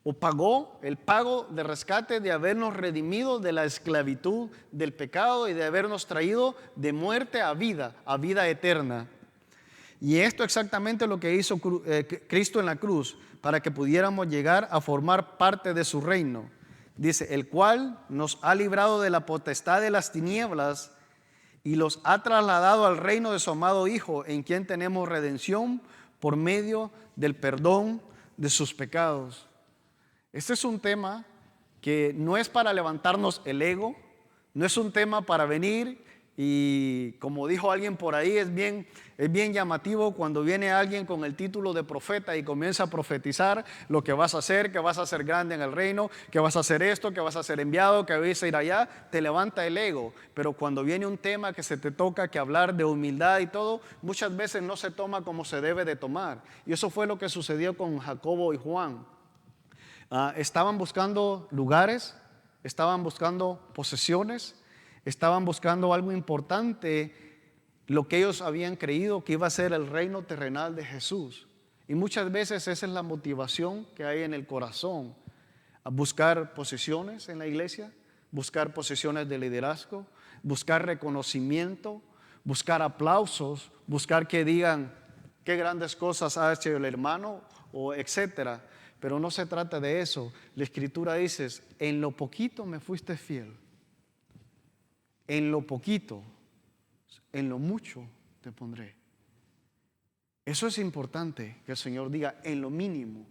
o pagó el pago de rescate de habernos redimido de la esclavitud del pecado y de habernos traído de muerte a vida eterna. Y esto exactamente lo que hizo Cristo en la cruz, para que pudiéramos llegar a formar parte de su reino. Dice, el cual nos ha librado de la potestad de las tinieblas y los ha trasladado al reino de su amado Hijo, en quien tenemos redención por medio del perdón de sus pecados. Este es un tema que no es para levantarnos el ego, no es un tema para venir y, como dijo alguien por ahí, es bien llamativo cuando viene alguien con el título de profeta y comienza a profetizar lo que vas a hacer, que vas a ser grande en el reino, que vas a hacer esto, que vas a ser enviado, que vas a ir allá, te levanta el ego. Pero cuando viene un tema que se te toca que hablar de humildad y todo, muchas veces no se toma como se debe de tomar. Y eso fue lo que sucedió con Jacobo y Juan. Estaban buscando lugares, estaban buscando posesiones, estaban buscando algo importante, lo que ellos habían creído que iba a ser el reino terrenal de Jesús. Y muchas veces esa es la motivación que hay en el corazón, a buscar posiciones en la iglesia, buscar posiciones de liderazgo, buscar reconocimiento, buscar aplausos, buscar que digan qué grandes cosas ha hecho el hermano, o etcétera. Pero no se trata de eso. La Escritura dice, en lo poquito me fuiste fiel. En lo poquito, en lo mucho te pondré. Eso es importante que el Señor diga, en lo mínimo.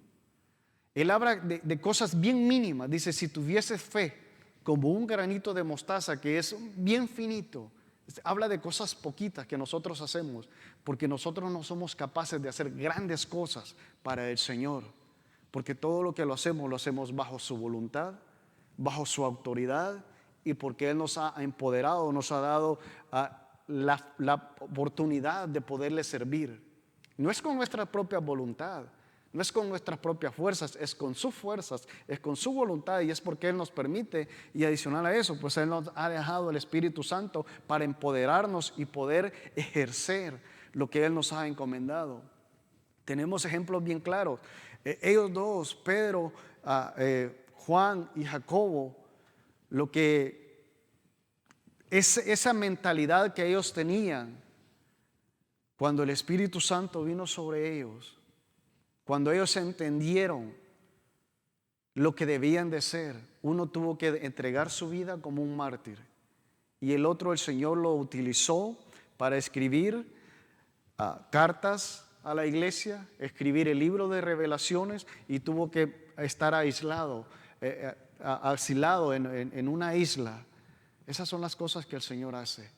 Él habla de cosas bien mínimas. Dice, si tuvieses fe como un granito de mostaza que es bien finito. Habla de cosas poquitas que nosotros hacemos, porque nosotros no somos capaces de hacer grandes cosas para el Señor. Porque todo lo que lo hacemos bajo su voluntad, bajo su autoridad, y porque Él nos ha empoderado, nos ha dado la oportunidad de poderle servir. No es con nuestra propia voluntad, no es con nuestras propias fuerzas, es con sus fuerzas, es con su voluntad, y es porque Él nos permite. Y adicional a eso, pues Él nos ha dejado el Espíritu Santo para empoderarnos y poder ejercer lo que Él nos ha encomendado. Tenemos ejemplos bien claros. Ellos dos, Pedro, Juan y Jacobo, lo que es esa mentalidad que ellos tenían cuando el Espíritu Santo vino sobre ellos, cuando ellos entendieron lo que debían de ser. Uno tuvo que entregar su vida como un mártir y el otro, el Señor lo utilizó para escribir cartas a la iglesia, escribir el libro de Revelaciones, y tuvo que estar aislado en una isla. Esas son las cosas que el Señor hace.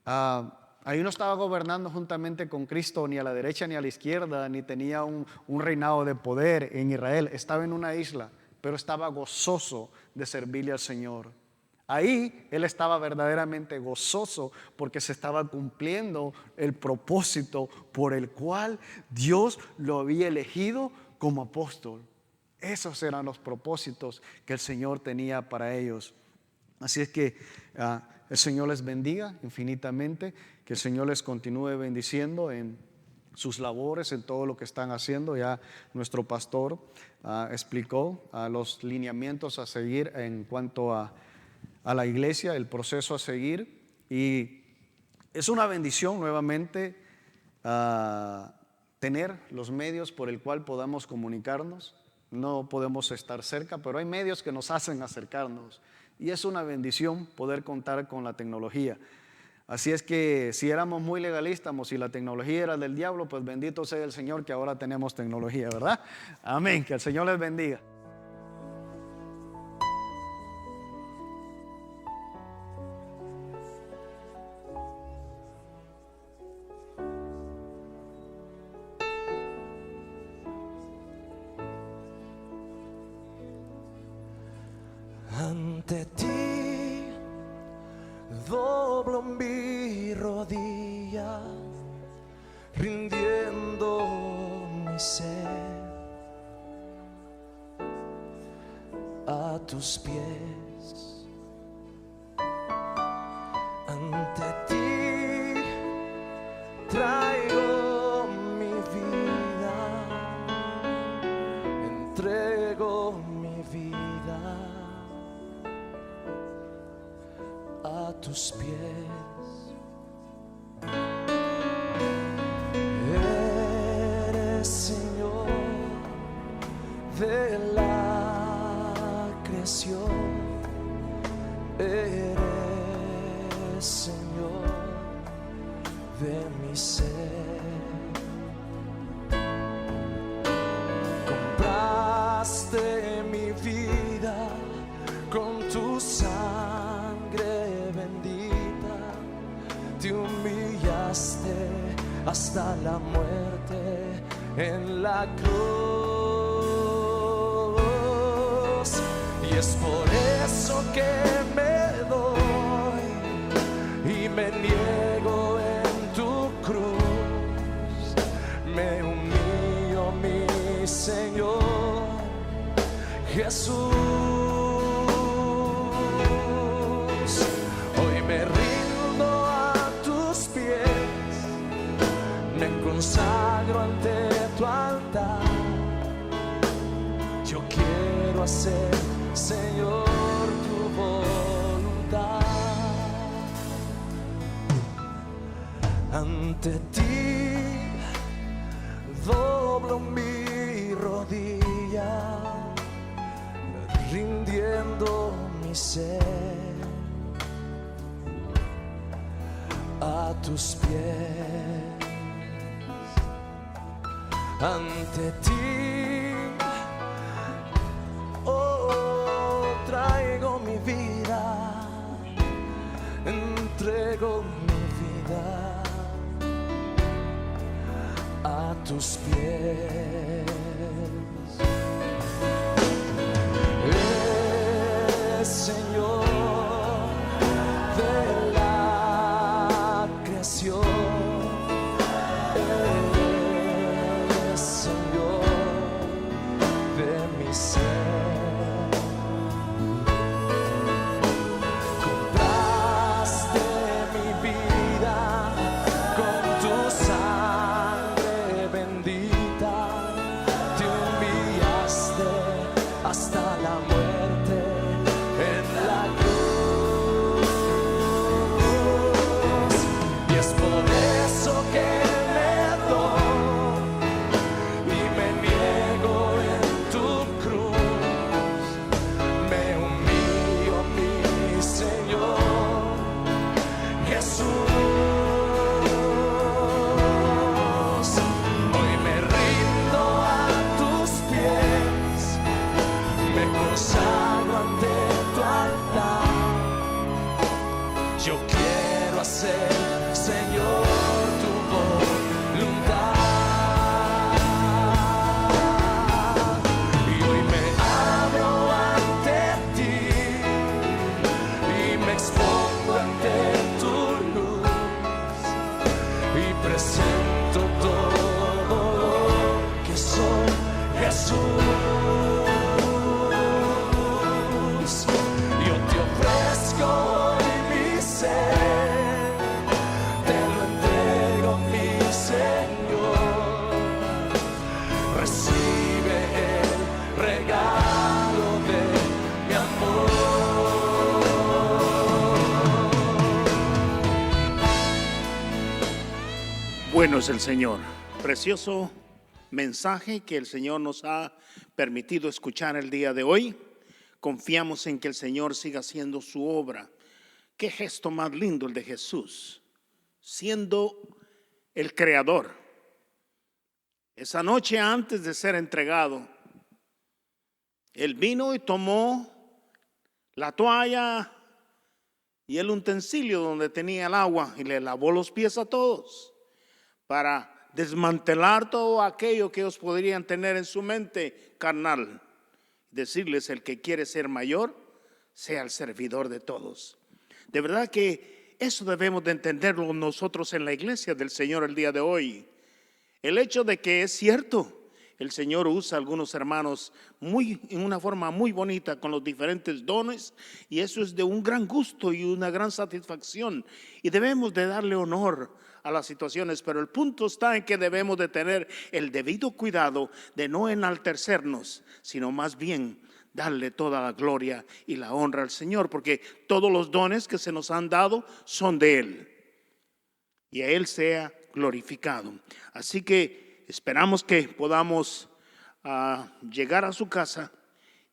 Ahí no estaba gobernando juntamente con Cristo ni a la derecha ni a la izquierda, ni tenía un reinado de poder en Israel. Estaba en una isla, pero estaba gozoso de servirle al Señor. Ahí él estaba verdaderamente gozoso porque se estaba cumpliendo el propósito por el cual Dios lo había elegido como apóstol. Esos eran los propósitos que el Señor tenía para ellos. Así es que el Señor les bendiga infinitamente, que el Señor les continúe bendiciendo en sus labores, en todo lo que están haciendo. Ya nuestro pastor explicó los lineamientos a seguir en cuanto a la iglesia, el proceso a seguir, y es una bendición nuevamente tener los medios por el cual podamos comunicarnos. No podemos estar cerca, pero hay medios que nos hacen acercarnos, y es una bendición poder contar con la tecnología. Así es que si éramos muy legalistas, si la tecnología era del diablo, pues bendito sea el Señor que ahora tenemos tecnología, ¿verdad? Amén, que el Señor les bendiga.
Ante ti doblo mi rodilla, rindiendo mi ser a tus pies. Ante ti traigo mi vida, entrego mi vida a tus pies. Eres Señor de la creación, eres Señor de mi ser. Compraste mi vida con tu sangre bendita, te humillaste hasta la muerte en la cruz, y es por eso que me doy y me niego en tu cruz, me humillo, mi Señor Jesús. Hoy me rindo a tus pies, me consagro ante tu altar. Yo quiero hacer, Señor, tu voluntad. Ante ti doblo mi rodilla, rindiendo mi ser a tus pies. Ante ti, oh, traigo mi vida, entrego mi vida a tus pies. Señor de la creación, eres Señor de mi ser. Compraste mi vida con tu sangre bendita, te humillaste hasta la muerte en la cruz, y es por eso que me doy y me niego en tu cruz, me humillo, mi Señor Jesús. Hoy me rindo a tus pies, me consagro ante tu altar. Yo quiero hacer, Señor, tu voluntad. Y hoy me abro ante ti y me expongo ante tu luz y presento todo lo que soy, Jesús.
bueno es el Señor. Precioso mensaje que el Señor nos ha permitido escuchar el día de hoy. Confiamos en que el Señor siga haciendo su obra. Qué gesto más lindo el de Jesús, siendo el creador. Esa noche antes de ser entregado, Él vino y tomó la toalla y el utensilio donde tenía el agua y le lavó los pies a todos para desmantelar todo aquello que ellos podrían tener en su mente carnal. Decirles: el que quiere ser mayor, sea el servidor de todos. De verdad que eso debemos de entenderlo nosotros en la iglesia del Señor el día de hoy. El hecho de que es cierto, el Señor usa a algunos hermanos en una forma muy bonita con los diferentes dones, y eso es de un gran gusto y una gran satisfacción, y debemos de darle honor a las situaciones, pero el punto está en que debemos de tener el debido cuidado de no enaltecernos, sino más bien darle toda la gloria y la honra al Señor, porque todos los dones que se nos han dado son de Él, y a Él sea glorificado. Así que esperamos que podamos llegar a su casa,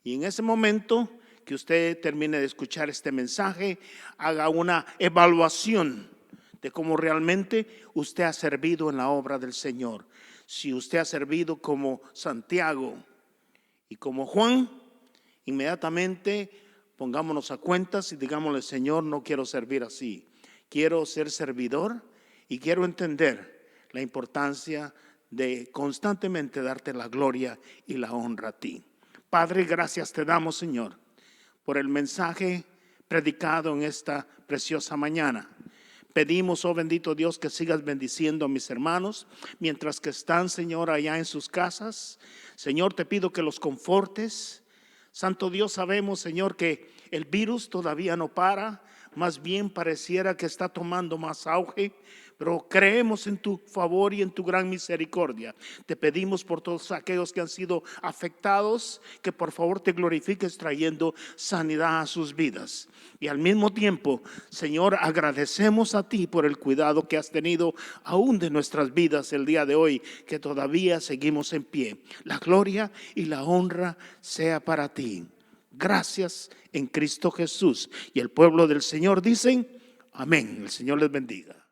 y en ese momento que usted termine de escuchar este mensaje, haga una evaluación de cómo realmente usted ha servido en la obra del Señor. Si usted ha servido como Santiago y como Juan, inmediatamente pongámonos a cuentas y digámosle: Señor, no quiero servir así, quiero ser servidor y quiero entender la importancia de constantemente darte la gloria y la honra a ti. Padre, gracias te damos, Señor, por el mensaje predicado en esta preciosa mañana. Pedimos, oh bendito Dios, que sigas bendiciendo a mis hermanos mientras que están, Señor, allá en sus casas. Señor, te pido que los confortes. Santo Dios, sabemos, Señor, que el virus todavía no para, más bien pareciera que está tomando más auge, pero creemos en tu favor y en tu gran misericordia. Te pedimos por todos aquellos que han sido afectados, que por favor te glorifiques trayendo sanidad a sus vidas. Y al mismo tiempo, Señor, agradecemos a ti por el cuidado que has tenido aún de nuestras vidas el día de hoy, que todavía seguimos en pie. La gloria y la honra sea para ti. Gracias en Cristo Jesús. Y el pueblo del Señor dicen: amén. El Señor les bendiga.